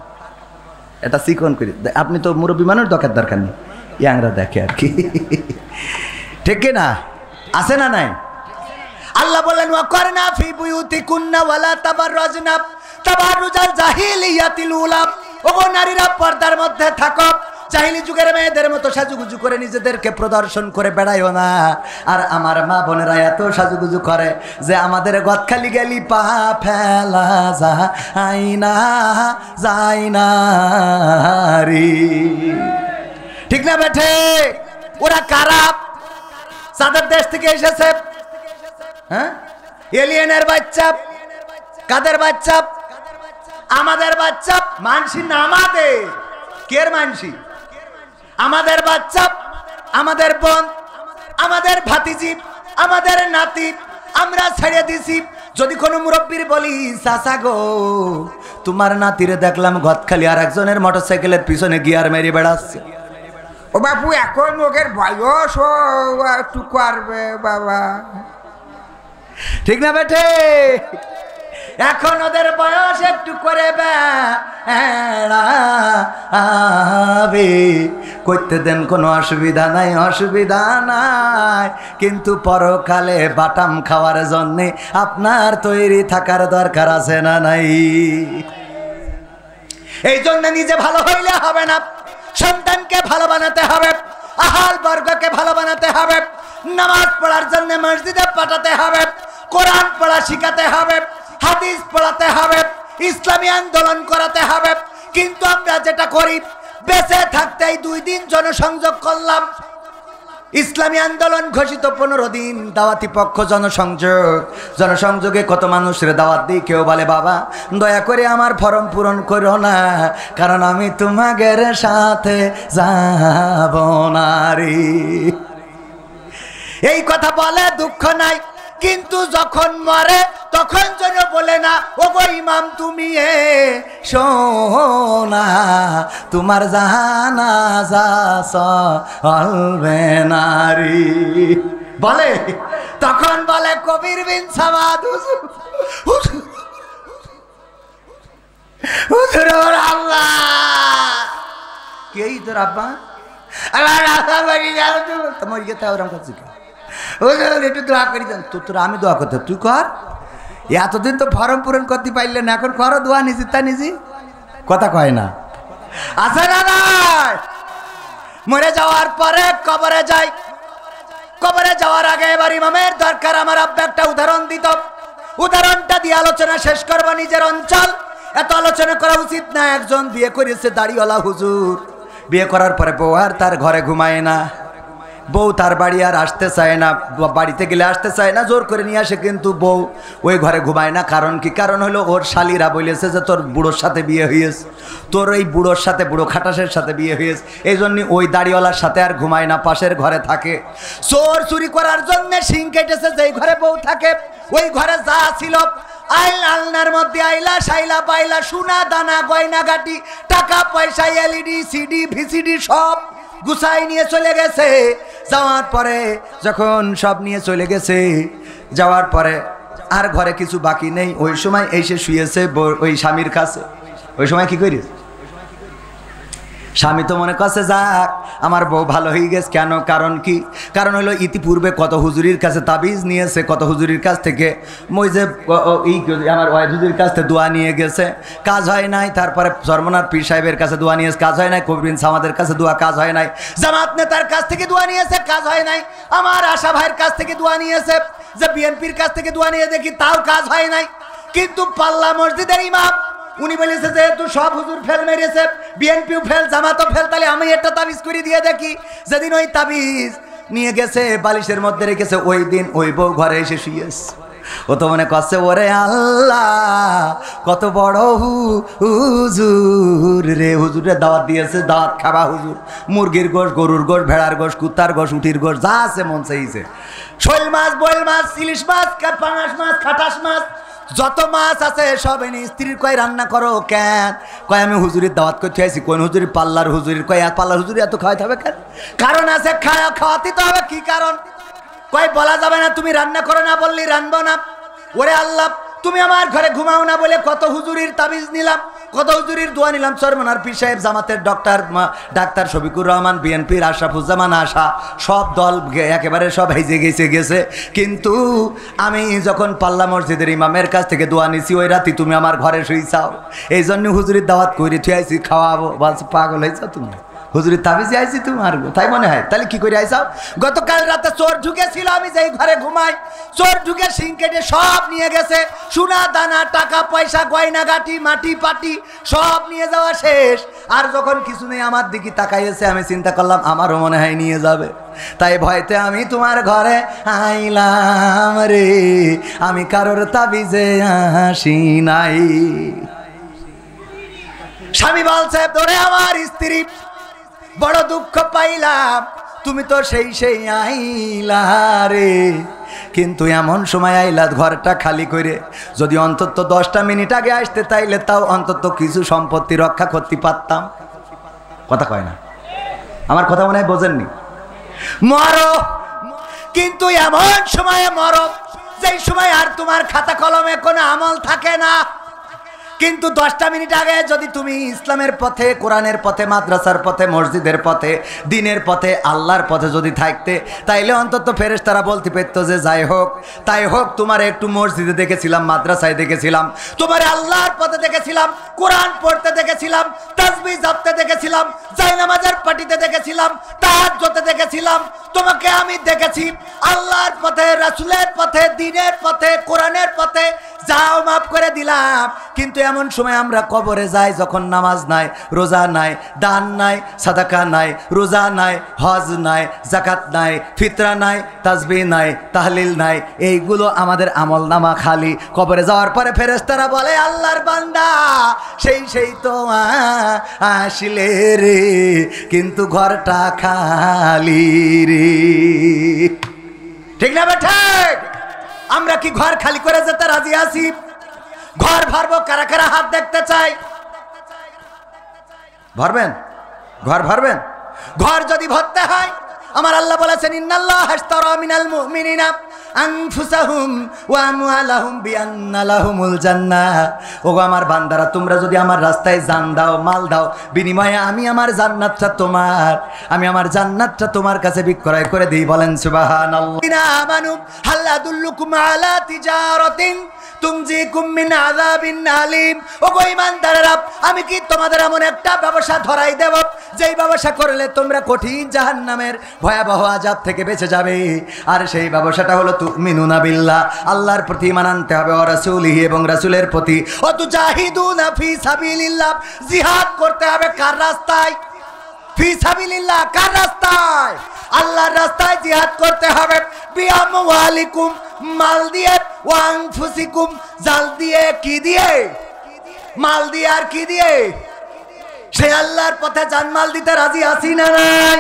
এটা চিকন করি। আপনি তো মুরব্বী মানুষ, দরকার নেই, ইয়াংরা দেখে আর কি, ঠিক না? আছে না নাই? আল্লাহ বলেন ওয়াকরনা ফি বুয়ুতিকুন্না ওয়ালা তাবাররাজনা তাবাররুজাল জাহিলিয়াতিল উলা। ওগো নারীরা পর্দার মধ্যে থাকো, জাহিলি যুগের মেয়েদের মতো সাজুগুজু করে নিজেদেরকে প্রদর্শন করে বেড়াইও না। আর আমার মা বোনেরা এত সাজুগুজু করে যে আমাদের গদখালি গেলি পা ফেলা যায় না রে, ঠিক না বেঠে? ওরা কারা? সাদের দেশ থেকে এসেছে, হ্যাঁ, এলিয়েনের বাচ্চা। কাদের বাচ্চা? আমাদের বাচ্চা। মানসি না আমাদের, কের মানসি? আমাদের বাচ্চা, আমাদের বোন, আমাদের ভাতিজি, আমাদের নাতি, আমরা ছেড়ে দিছি। যদি কোনো মুরব্বীর বলি চাচা গো তোমার নাতিরে দেখলাম গদখালি আর একজনের মোটরসাইকেলের পিছনে গিয়ার মেরে বেড়াচ্ছে, ও বাপু এখন ওদের বয়স একটু করবে বাবা, ঠিক না বেঠে? এখন ওদের বয়স একটু করে করতে দেন, কোনো অসুবিধা নাই, অসুবিধা নাই। কিন্তু পরকালে বাটাম খাওয়ার জন্যে আপনার তৈরি থাকার দরকার আছে না নাই? এই জন্য নিজে ভালো হইলে হবে না, সন্তানকে ভালো বানাতে হবে, আহাল বর্গকে ভালো বানাতে হবে, নামাজ পড়ার জন্য মসজিদে পাঠাতে হবে, কোরআন পড়া শিখাতে হবে, হাদিস পড়াতে হবে, ইসলামী আন্দোলন করাতে হবে। কিন্তু আমরা যেটা করি, বেঁচে থাকতেই 2 দিন জনসংযোগ করলাম, ইসলামী আন্দোলন ঘোষিত 15 দিন দাওয়াতি পক্ষ জনসংযোগে কত মানুষের দাওয়াত দিই, কেউ বলে বাবা দয়া করে আমার ফর্ম পূরণ করো না, কারণ আমি তোমাদের সাথে যাব না রে। এই কথা বলে দুঃখ নাই, কিন্তু যখন মরে তখন যেন বলে না ও গো ইমাম তুমি শোনা, তোমার জানাজা চলবে না রে। বলে তখন বলে কবির বিন সামাদ হুজুর আল্লাহ কেই তোর আব্বা আমার আব্বা বাড়ি যাও তোমার গেতে ওরম করছি একটু দোয়া করি দেন তো। তোর আমি দোয়া করতে তুই কর, এতদিন তো ফর্ম পূরণ করতে পারলে না, এখন করো দোয়া নিজে তা নিজে কথা কয় না। আছে না নাই? মরে যাওয়ার পরে কবরে যাই, কবরে যাওয়ার আগে এবার ইমামের দরকার। আমার আব্বা একটা উদাহরণ দিত, উদাহরণটা দিয়ে আলোচনা শেষ করব। নিজের অঞ্চল এত আলোচনা করা উচিত না। একজন বিয়ে করেছে দাড়িওয়ালা হুজুর, বিয়ে করার পরে বউ আর তার ঘরে ঘুমায় না, বউ তার বাড়ি আর আসতে চায় না, বাড়িতে গেলে আসতে চায় না, জোর করে নিয়ে আসে, কিন্তু বউ ওই ঘরে ঘুমায় না। কারণ কি? কারণ হলো ওর শালিরা বলেছে যে তোর বুড়োর সাথে বিয়ে হয়েছে, তোর ওই বুড়োর সাথে, বুড়ো খাটাসের সাথে বিয়ে হয়েছে, এই জন্য ওই দাড়িওয়ালার সাথে আর ঘুমায় না, পাশের ঘরে থাকে। চোর চুরি করার জন্য শিং কেটেছে যেই ঘরে বউ থাকে, ওই ঘরে যা ছিল আলনার মধ্যে আইলা শাইলা পাইলা সোনা দানা গয়না গাটি টাকা পয়সা এলইডি সিডি ভিসিডি সব গুছাই নিয়ে চলে গেছে। যাওয়ার পরে যখন সব নিয়ে চলে গেছে, যাওয়ার পরে আর ঘরে কিছু বাকি নেই। ওই সময় এসে শুয়েছে ওই স্বামীর কাছে। ওই সময় কি করিস? স্বামী তো মনে করছে যাক আমার বউ ভালো হয়ে গেছে। কেন? কারণ কি? কারণ হলো ইতিপূর্বে কত হুজুরির কাছে তাবিজ নিয়েছে, কত হুজুরির কাছ থেকে মই যে আমার ওয়াইফ হুজুরির কাছ থেকে দোয়া নিয়ে গেছে, কাজ হয় নাই। তারপরে চরমনার পীর সাহেবের কাছে দোয়া নিয়েছে, কাজ হয় নাই। কবির বিন সামাদের কাছে দোয়া, কাজ হয় নাই। জামাত নেতার কাছ থেকে দোয়া নিয়েছে, কাজ হয় নাই। আমার আশা ভাইয়ের কাছ থেকে দোয়া নিয়েছে, যে বিএনপির কাছ থেকে দোয়া নিয়ে দেখি তাও কাজ হয় নাই। কিন্তু পাল্লা মসজিদের ইমাম উনি বলেছে যেহেতু সব হুজুর ফেল মেরেছে, বিএনপিও ফেল, জামাতও ফেল, তাহলে আমি একটা তাবিজ করে দিয়ে দেখি। যেদিন ওই তাবিজ নিয়ে গেছে বালিশের মধ্যে রেখেছে, ওই দিন ওই বউ ঘরে এসে শুয়েছে। ও তো মনে করছে ওরে আল্লাহ কত বড় হুজুর রে, হুজুরের দাওয়াত দিয়েছে, দাওয়াত খাবা হুজুর। মুরগির গোশ, গরুর গোশ, ভেড়ার গোশ, কুত্তার গোশ, উঠির গোশ, যা আছে মন চাইছে, শোল মাছ, বয়েল মাছ, ইলিশ মাছ, পাঙাশ মাছ, খাটাস মাছ, যত মাছ আছে সব এনে স্ত্রীর কয় রান্না করো। কেন? কয় আমি হুজুরির দাওয়াত করতে আইছি। কোন হুজুরি? পাল্লার হুজুরির। কয় পাল্লার হুজুরি এত খাওয়াইতে হবে কেন? কারণ আছে, খাওয়াতে তো হবে। কি কারণ? কয় বলা যাবে না, তুমি রান্না করো না বললি রানবো না। ওরে আল্লাহ তুমি আমার ঘরে ঘুমাও না বলে কত হুজুরির তাবিজ নিলাম, কত হুজুরির দোয়া নিলাম। চরমনার পীর সাহেব, জামাতের ডাক্তার শফিকুর রহমান, বিএনপির আশরাফুজ্জামান আশা, সব দল একেবারে সব হেজে গেছে। কিন্তু আমি যখন পাল্লা মসজিদের ইমামের কাছ থেকে দোয়া নিছি, ওই রাতি তুমি আমার ঘরে শুইছাও। এই জন্য হুজুরির দাওয়াত করে থুয়াইছি, খাওয়াবো। বলছে পাগল হয়েছ তুমি, হুজুরির তাবিজে আইছি তোমার, তাই মনে হয়? তাহলে কি করে আইসাও? গতকাল রাতে চোর ঢুকেছিল, আমি যেই ঘরে ঘুমাই, চোর ঢুকে সিং কেটে সব নিয়ে গেছে, সোনা দানা টাকা পয়সা গয়না গাটি মাটি পাটি সব নিয়ে যাওয়া শেষ। আর যখন কিছু নেই আমার দিকে তাকাইছে, আমি চিন্তা করলাম আমারও মনে হয় নিয়ে যাবে, তাই ভয়তে আমি তোমার ঘরে আইলাম রে, আমি কারোর তাবিজে আসি নাই। স্বামী বলছে তোরে আমার স্ত্রী বড় দুঃখ পাইলাম, তুমি তো সেই আইলা রে, কিন্তু এমন সময় আইলা ঘরটা খালি করে, যদি অন্তত 10টা মিনিট আগে আসতে তাইলে তাও অন্তত কিছু সম্পত্তি রক্ষা করতে পারতাম। কথা কয় না? আমার কথা মনে হয় বোঝেননি। মরো, কিন্তু এমন সময়ে মরো যেই সময় আর তোমার খাতা কলমে কোনো আমল থাকে না। কিন্তু 10টা মিনিট আগে যদি তুমি ইসলামের পথে, কোরআনের পথে, মাদ্রাসার পথে, মসজিদের পথে, দিনের পথে, আল্লাহর পথে যদি থাকতে, তাইলে অন্তত ফেরেশতারা বলতে পারত যে যাই হোক তাই হোক, তোমার একটু মসজিদে দেখেছিলাম, মাদ্রাসায় দেখেছিলাম, তোমার আল্লাহর পথে দেখেছিলাম, কোরআন পড়তে দেখেছিলাম, তাসবিহ জপতে দেখেছিলাম, জায়নামাজের পাটিতে দেখেছিলাম, তাহাজ্জুদে দেখেছিলাম, তোমাকে আমি দেখেছি আল্লাহর পথে, রাসূলের পথে, দ্বীনের পথে, কোরআনের পথে যাও মাফ করে দিলাম। কিন্তু এমন সময় আমরা কবরে যাই যখন নামাজ নাই, রোজা নাই, দান নাই, সাদাকা নাই, রোজা নাই, হজ নাই, যাকাত নাই, ফিতরা নাই, তাসবিহ নাই, তাহলিল নাই, এইগুলো আমাদের আমল নামা খালি। কবরে যাওয়ার পরে ফেরেশতারা বলে আল্লাহর বান্দা সেই তো আসলে রে, কিন্তু ঘরটা খালি রে। ঠিক না বেটা? আমরা কি ঘর খালি করে যেতে রাজি আছি? ঘর ভরবো, কারা কারা হাত দেখতে চাই? ভরবেন? ঘর ভরবেন? ঘর যদি ভরতে হয়, আমার আল্লাহ বলেছেন ইন্নাল্লাহ আশতারা মিনাল মুমিনিনা আনফুসাহুম ওয়া আমওয়ালাহুম বিআন্না লাহুমুল জান্নাহ। ওগো আমার বান্দারা, তোমরা যদি আমার রাস্তায় জান দাও, মাল দাও, বিনিময়ে আমি আমার জান্নাতটা তোমার, আমি আমার জান্নাতটা তোমার কাছে বিক্রয় করে দিই। বলেন সুবহানাল্লাহ। আমানু হাল আদুল্লুকুম আলা তিজারাতিন তুমজিকুম মিন আযাবিন আলীম। ওগো ঈমানদারেরা, আমি কি তোমাদের এমন একটা ব্যবসা ধরাই দেব যেই ব্যবসা করলে তোমরা কঠিন জাহান্নামের ভয়াবহ আযাব থেকে বেঁচে যাবে। আর সেই ব্যবসাটা হলো তুমিনুনা বিল্লাহ, আল্লাহর প্রতি ঈমান আনতে হবে, ওয়া রাসূলিহি, এবং রাসূলের প্রতি, ওয়া তুজাহিদুনা ফি সাবিলিল্লাহ, জিহাদ করতে হবে কার রাস্তায়? ফি সাবিলিল্লাহ, কার রাস্তায়? আল্লাহর রাস্তায় জিহাদ করতে হবে। বিআমওয়ালিকুম, মাল দিয়ে, ওয়া আনফুসিকুম, জাল দিয়ে। কি দিয়ে? মাল দিয়ে। আর কি দিয়ে? সে আল্লাহর পথে জানমাল দিতে রাজি আছি না নাই?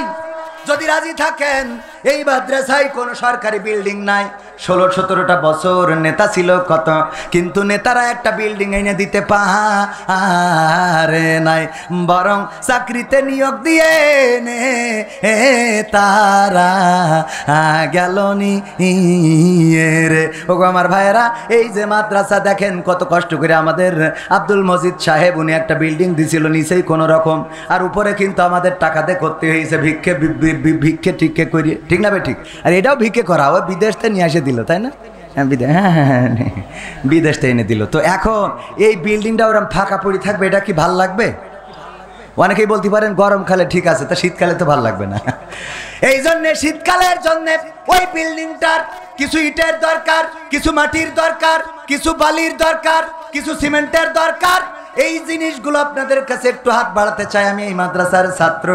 যদি রাজি থাকেন, এই মাদ্রাসায় কোনো সরকারি বিল্ডিং নাই। 16-17টা বছর নেতা ছিল কত, কিন্তু নেতারা একটা বিল্ডিং এনে দিতে পারে নাই, বরং চাকরিতে নিয়োগ দিয়ে নে তারা গেল নি রে। ওগো আমার ভাইয়েরা, এই যে মাদ্রাসা দেখেন কত কষ্ট করে আমাদের আব্দুল মজিদ সাহেব, উনি একটা বিল্ডিং দিছিল নিচেই কোনো রকম, আর উপরে কিন্তু আমাদের টাকাতে করতে হয়েছে ভিক্ষে টিক্ষে করিয়ে। ঠিক না ভাই? ঠিক। আর এটাও ভিক্ষে করা, ওই বিদেশ থেকে নিয়ে এসে দিল, তাই না? হ্যাঁ, বিদেশ থেকে এনে দিল। তো এখন এই বিল্ডিংটা ওরকম ফাঁকা পড়ে থাকবে, এটা কি ভাল লাগবে? অনেকেই বলতে পারেন গরমকালে ঠিক আছে, তা শীতকালে তো ভাল লাগবে না। এই জন্যে শীতকালের জন্যে ওই বিল্ডিংটার কিছু ইটের দরকার, কিছু মাটির দরকার, কিছু বালির দরকার, কিছু সিমেন্টের দরকার। এই জিনিসগুলো আপনাদের কাছে একটু হাত বাড়াতে চাই। আমি এই মাদ্রাসার ছাত্র,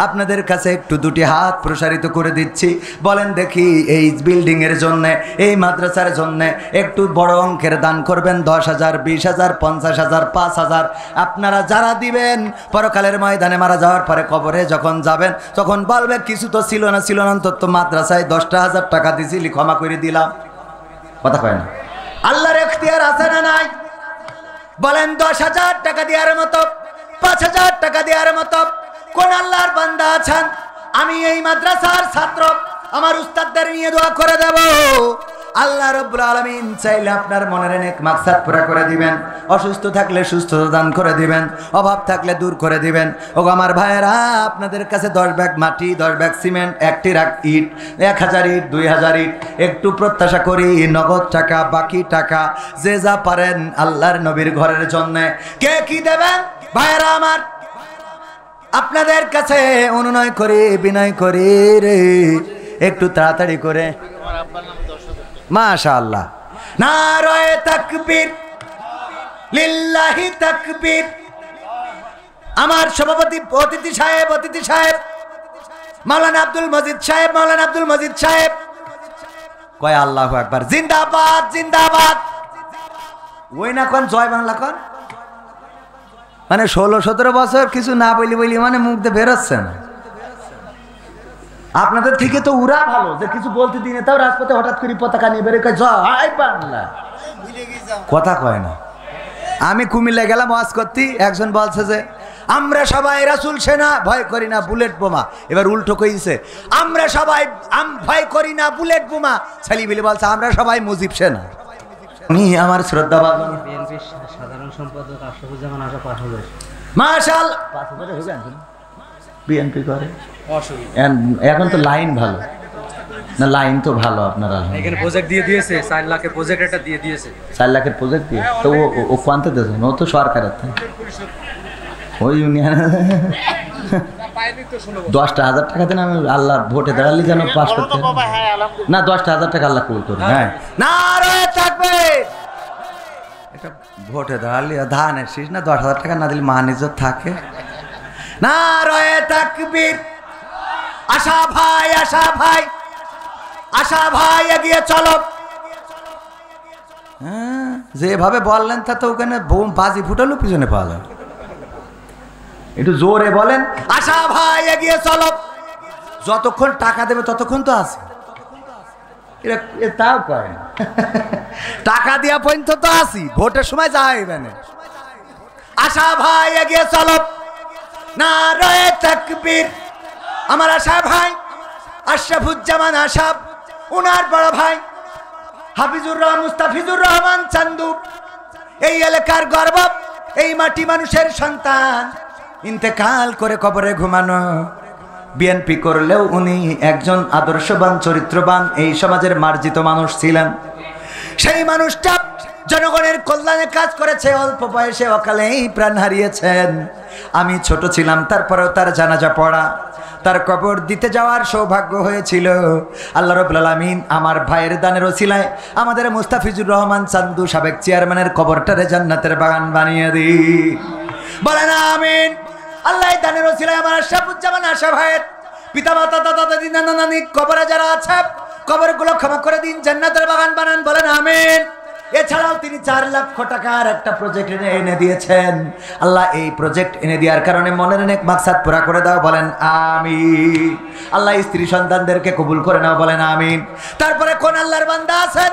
আপনাদের কাছে একটু দুটি হাত প্রসারিত করে দিচ্ছি। বলেন দেখি, এই বিল্ডিংয়ের জন্যে, এই মাদ্রাসার জন্যে একটু বড় অঙ্কের দান করবেন। 10,000, 20,000, 50,000, 5,000 আপনারা যারা দিবেন, পরকালের ময়দানে মারা যাওয়ার পরে কবরে যখন যাবেন, তখন বলবে কিছু তো ছিল না, অন্তত মাদ্রাসায় 10,000 টাকা দিছিলি, ক্ষমা করে দিলাম। কথা কয় না? আল্লাহর এখতিয়ার আছে না নাই? বলেন 10,000 টাকা দেওয়ার মতো, 5,000 টাকা দেওয়ার মতো কোন আল্লাহর বান্দা আছেন? আমি এই মাদ্রাসার ছাত্র, আমার উস্তাদদের নিয়ে দোয়া করে দেব। আল্লাহ রাব্বুল আলামিন চাইলে আপনার মনের নেক মাকসাদ পুরা করে দিবেন। অসুস্থ থাকলে সুস্থতা দান করে দিবেন, অভাব থাকলে দূর করে দিবেন। ওগো আমার ভাইয়েরা, আপনাদের কাছে 10 ব্যাগ মাটি, 10 ব্যাগ সিমেন্ট, 1টি ইট, 1000 ইট, 2000 ইট একটু প্রত্যাশা করি, নগদ টাকা, বাকি টাকা যে যা পারেন আল্লাহর নবীর ঘরের জন্য। কে কি দেবেন? ভাইয়েরা আমার, আপনাদের কাছে অনুনয় করে, বিনয় করে রে, একটু তাড়াতাড়ি করে। মাশাআল্লাহ, নারায়ে তাকবীর, লিল্লাহি তাকবীর। আমার সভাপতি অতিথি সাহেব মাওলানা আব্দুল মজিদ সাহেব কয় আল্লাহু আকবার, জিন্দাবাদ জিন্দাবাদ। ওই না কোন জয় বাংলা কোন, মানে 16-17 বছর কিছু না বলি মানে মুখ দিয়ে বেরোচ্ছে না। আপনাদের থেকে তো উড়া ভালো, যে কিছু বলতে দিনে তাও রাজপথে হঠাৎ করে পতাকা নিয়ে বেরোয় জয় বাংলা, কথা কয় না। আমি কুমিল্লা গেলাম ওয়াজ করতে, একজন বলছে যে আমরা সবাই রাসূল সেনা, ভয় করি না বুলেট বোমা। এবার উল্টো কইছে, আমরা সবাই ভয় করি না বুলেট বোমা। ছেলেপিলে বলছে আমরা সবাই মুজিব সেনা। আমার শ্রদ্ধা বাবা বিএনপির সাধারণ সম্পাদক আশরাফুজ্জামান আশা 5,000, মাশাআল্লাহ 5,000 হয়ে গেছে। বিএনপি করে এখন তো লাইন ভালো না, লাইন তো ভালো। আপনারা এখানে প্রজেক্ট দিয়ে দিয়েছে, 4 লাখের প্রজেক্ট একটা দিয়ে দিয়েছে, 4 লাখের প্রজেক্ট দিয়ে। তো ও কোয়ান্তে দিয়েছে, ও তো সরকারের, ওই ইউনিয়ন 10,000 টাকা দেন। আমি আল্লাহ ভোটে দাঁড়ালি যেন পাস করতে না, 10,000 টাকা আল্লাহ কবুল করুন। হ্যাঁ, নারায়ে তাকবীর, এটা ভোটে দাঁড়ালি ধানের শীষ না 10,000 টাকা না দিলে মান ইজ্জত থাকে না। রয়ে তাকবীর। আশা ভাই, আশা ভাই, আশা ভাই এগিয়ে চলো। হ্যাঁ, যেভাবে বললেন তা তো ওখানে বোম বাজি ফুটালো পিছনে পাওয়া যায়। একটু জোরে বলেন, আশা ভাই এগিয়ে চলো। যতক্ষণ টাকা দেবে ততক্ষণ তো আছে। তাও কয় টাকা দিয়া পর্যন্ত তো আছি, ভোটের সময় যাইবে না। আশা ভাই এগিয়ে চলো। নারায়ে তাকবীর। আমার আশা ভাই আশরাফুজ্জামান আশাব, ওনার বড় ভাই হাফিজুর রহমান, মুস্তাফিজুর রহমান চান্দু, এই এলাকার গর্ব, এই মাটি মানুষের সন্তান, ইন্তেকাল করে কবরে ঘুমানো। বিএনপি করলেও উনি একজন আদর্শবান, চরিত্রবান, এই সমাজের মার্জিত মানুষ ছিলেন। সেই মানুষটা জনগণের কল্যাণে কাজ করেছে, অল্প বয়সে অকালেই প্রাণ হারিয়েছেন। আমি ছোট ছিলাম, তারপরেও তার জানাজা পড়া, তার কবর দিতে যাওয়ার সৌভাগ্য হয়েছিল। আল্লাহ রাব্বুল আলামিন আমার ভাইয়ের দানের ওসিলায় আমাদের মুস্তাফিজুর রহমান চান্দু সাবেক চেয়ারম্যানের কবরটারে জান্নাতের বাগান বানিয়ে দিন, বলেন আমিন। আল্লাহ দানের ওসিলায় আমার আশরাফুজ্জামান আশা ভাইয়ের পিতামাতা, দাদা দাদি, নানা নানি কবরে যারা আছে কবরগুলো ক্ষমা করে দিন, জান্নাতের বাগান বানান, বলেন আমিন। এছাড়াও তিনি 4 লক্ষ টাকার একটা প্রজেক্ট এনে দিয়েছেন। আল্লাহ এই প্রজেক্ট এনে দেওয়ার কারণে মনের অনেক মাকসাদ পুরা করে দাও, বলেন আমিন। আল্লাহ স্ত্রী সন্তানদেরকে কবুল করে নাও, বলেন আমিন। তারপরে কোন আল্লাহর বান্দা আছেন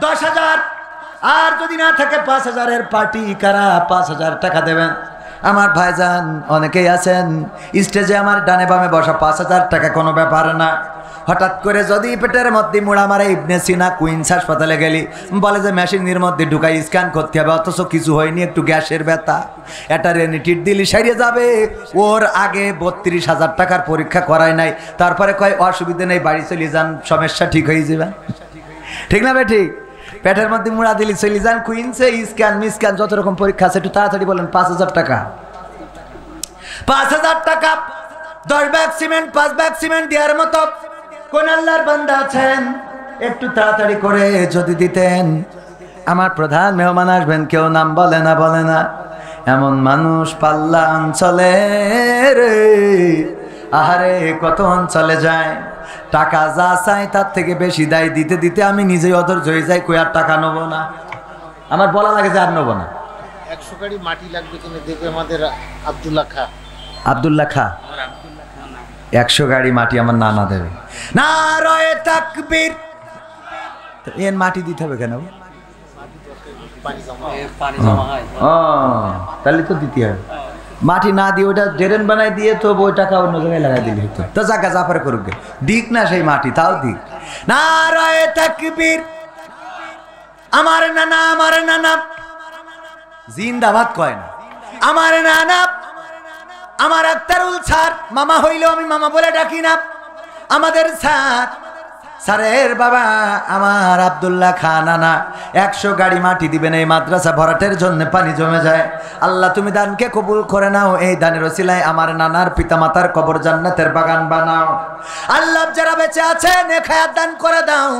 10,000, আর যদি না থাকে 5,000-এর পার্টি, কারা 5,000 টাকা দেবেন? আমার ভাইজান অনেকেই আছেন স্টেজে আমার ডানে বামে বসা, 5,000 টাকা কোনো ব্যাপার না। হঠাৎ করে যদি পেটের মধ্যে মুড়া মারে, ইবনে সিনা কুইন্স হাসপাতালে গেলি, বলে যে মেশিনের মধ্যে ঢুকাই স্ক্যান করতে হবে, অথচ কিছু হয়নি, একটু গ্যাসের ব্যথা, এটা রেনিটির দিলি সারিয়ে যাবে। ওর আগে 32,000 টাকার পরীক্ষা করায় নাই, তারপরে কয় অসুবিধা নেই, বাড়ি চলে যান, সমস্যা ঠিক হয়ে যাবে। ঠিক না ভাই? ঠিক। পেটের মধ্যে মুড়া দিলি চলে যান কুইন্সে, স্ক্যান মিসক্যান যত রকম পরীক্ষা আছে, একটু তাড়াতাড়ি বলেন। 5,000 টাকা, 5,000 টাকা 10 ব্যাগ সিমেন্ট, 5 ব্যাগ সিমেন্ট দেওয়ার মতো কোন আল্লাহর বান্দা আছেন? একটু তাড়াতাড়ি করে যদি দিতেন। আমার প্রধান মেহমান আসবেন, কেউ নাম বলে না, বলে না। এমন মানুষ পাল্লা অঞ্চলে রে, আহারে কত অঞ্চলে যায়, টাকা যা চাই তার থেকে বেশি দেয়, দিতে দিতে আমি নিজেই অধৈর্য হয়ে যাই, কই আর টাকা নেবো না। আমার বলা লাগে যে আর নেবো না। 100 গাড়ি মাটি লাগবে কিনে দেখবে আমাদের আব্দুল্লাহ খা। আব্দুল্লাহ খা 100 গাড়ি মাটি আমার নানা দেবে। নারায়ে তাকবীর। এর মাটি দিতে হবে কেন? পানি জমা হয়। ও তাহলে তো দিতে হবে। মাটি না দিয়ে ওটা ড্রেন বানাই দিয়ে তো ওই টাকা অন্য জায়গায় লাগাই দিলে হতো। তো জায়গা জাফার করুক, দিক না সেই মাটি, তাও দিক। নারায়ে তাকবীর। আমার নানা, আমার নানা জিন্দাবাদ কয় না। আমার নানা, আমার আক্তারুল স্যার, মামা হইলেও আমি মামা বলে ডাকি না। আমাদের স্যার, স্যারের বাবা আমার আব্দুল্লাহ খান নানা 100 গাড়ি মাটি দিবেন এই মাদ্রাসা ভরাটের জন্য, পানি জমে যায়। আল্লাহ তুমি দানকে কবুল করে নাও, এই দানের ওসিলায় আমার নানার পিতামাতার কবর জান্নাতের বাগান বানাও। আল্লাহ যারা বেঁচে আছে নেখায়াত দান করে দাও।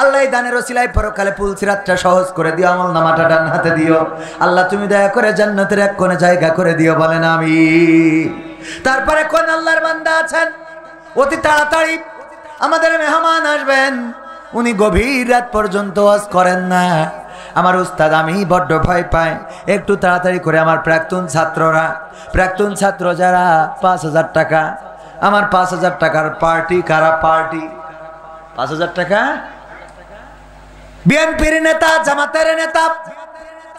আল্লাহ এই দানের ওসিলায় পরকালে পুলসিরাতটা সহজ করে দিও, আমল নামাটা ডান হাতে দিও। আল্লাহ তুমি দয়া করে জান্নাতের এক কোণে জায়গা করে দিও, বলেন আমিন। তারপরে কোন আল্লাহর বান্দা আছেন অতি তাড়াতাড়ি আমাদের মেহমান আসবেন, উনি গভীর রাত পর্যন্ত ওয়াজ করেন না। আমার উস্তাদ আমি বড্ড ভয় পাই, একটু তাড়াতাড়ি করে আমার প্রাক্তন ছাত্ররা, প্রাক্তন ছাত্র যারা 5,000 টাকা, আমার 5,000 টাকার পার্টি, কারা পার্টি? 5,000 টাকা বিএনপির নেতা, জামাতের নেতা,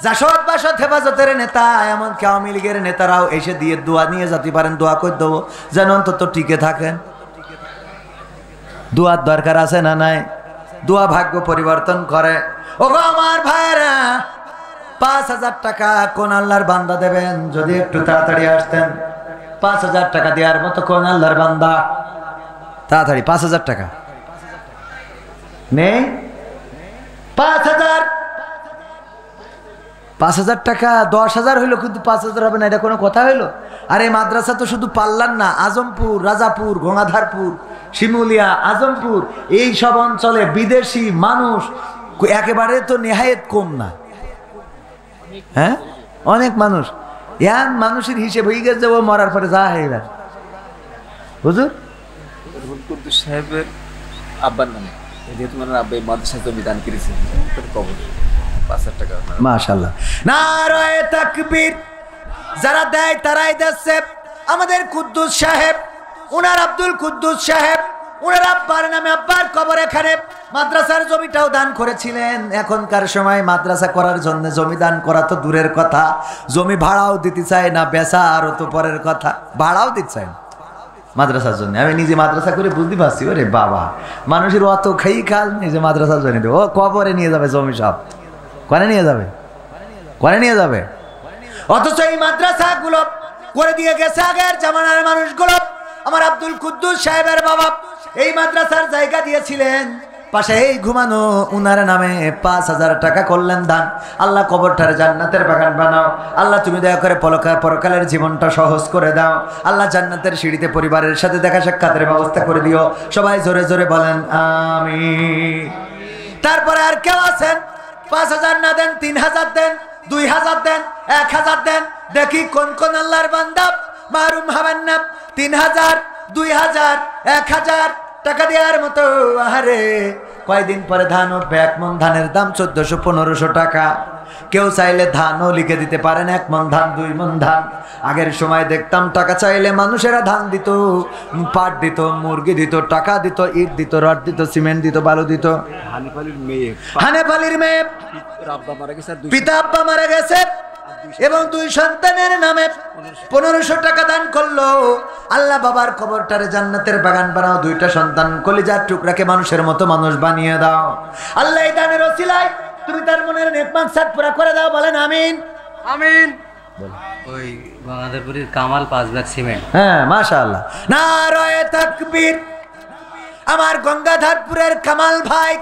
জাসদ বাসদ হেফাজতের নেতা, এমনকি আওয়ামী লীগের নেতারাও এসে দিয়ে দোয়া নিয়ে যেতে পারেন, দোয়া করে দেবো যেন অন্তত টিকে থাকেন। দোয়ার দরকার আছে না নাই? দোয়া ভাগ্য পরিবর্তন করে। ও আমার ভাইরা, 5,000 টাকা কোন আল্লাহর বান্দা দেবেন? যদি একটু তাড়াতাড়ি আসতেন। 5,000 টাকা দেওয়ার মতো কোন আল্লাহর বান্দা? তাড়াতাড়ি 5,000 টাকা নেই? 5,000 টাকা 10,000 হইলো, কিন্তু 5,000 হবে না, এটা কোনো কথা হইলো? আরে মাদ্রাসা তো শুধু পাল্লার না, আজমপুর, রাজাপুর, গঙ্গাধারপুর, শিমুলিয়া, আজমপুর, এই সব অঞ্চলে বিদেশি মানুষ একেবারে তো নেহায়েত কম না। হ্যাঁ অনেক মানুষ ইয়ান মানুষের হিসেব হয়ে গেছে ও মরার পরে যা এবার হুজুর কুদ্দুস সাহেবের আব্বার নামে যেহেতু ওনার আব্বা এই মাদ্রাসা জমি দান করেছেন কবর 5,000 টাকা মাশাআল্লাহ নারায়ে তাকবীর যারা দেয় তারাই দিচ্ছে আমাদের কুদ্দুস সাহেব ওনার আব্দুল কুদ্দুস সাহেব ওনার আব্বার নামে আব্বার কবর এখানে মাদ্রাসার জমিটাও দান করেছিলেন এখনকার সময় মাদ্রাসা করার জন্য জমি দান করা তো দূরের কথা জমি ভাড়াও দিতে চায় না বেচা আরও তো পরের কথা ভাড়াও দিতে চায় না মাদ্রাসার জন্য আমি নিজে মাদ্রাসা করে বুঝতে পারছি ওরে বাবা মানুষের অত খাই খাল নিজে মাদ্রাসার জন্য ও কবরে নিয়ে যাবে জমি সব করে নিয়ে যাবে করে নিয়ে যাবে অথচ এই মাদ্রাসাগুলো করে দিয়ে গেছে আগের জামানার মানুষগুলো আমার আব্দুল কুদ্দুস সাহেবের বাবা এই মাদ্রাসার জায়গা দিয়েছিলেন পাশে এই ঘুমানো উনার নামে 5,000 টাকা করলেন দান আল্লাহ কবরটার জান্নাতের বাগান বানাও আল্লাহ তুমি দয়া করে পরকালের জীবনটা সহজ করে দাও আল্লাহ জান্নাতের সিঁড়িতে পরিবারের সাথে দেখা সাক্ষাতের ব্যবস্থা করে দিও সবাই জোরে জোরে বলেন আমিন তারপরে আর কেউ আছেন 5,000 না দেন 3,000 দেন 2,000 দেন 1,000 দেন দেখি কোন কোন আল্লাহর বান্দা মারুম হবেন না 3,000 2,000 1,000 টাকা দেওয়ার মতো আরে কয়দিন পরে ধান উঠবে 1 মণ ধানের দাম 1400-1500 টাকা কেউ চাইলে ধানও লিখে দিতে পারেন 1 মণ ধান 2 মণ ধান আগের সময় দেখতাম টাকা চাইলে মানুষেরা ধান দিত পাট দিত মুরগি দিত টাকা দিত ইট দিত রড দিত সিমেন্ট দিত বালু দিত হানেফালির মেয়ে পিতা আব্বা মারা গেছে এবং 2 সন্তানের নামে 1500 টাকা দান করলো আল্লাহ বাবার কবরটারে জান্নাতের বাগান বানাও 2টা সন্তান কলিজার টুকরাকে মানুষের মতো মানুষ বানিয়ে দাও আল্লাহ এই দানের ওসিলায় তুমি তার মনের নেক মাকসাদ পুরা করে দাও বলেন আমিন আমিন ওই বাংলাদেশপুরের কামাল 5 ব্যাগ সিমেন্ট হ্যাঁ মাশাআল্লাহ নারায়ে তাকবীর আমার গঙ্গাধরপুরের কামাল ভাই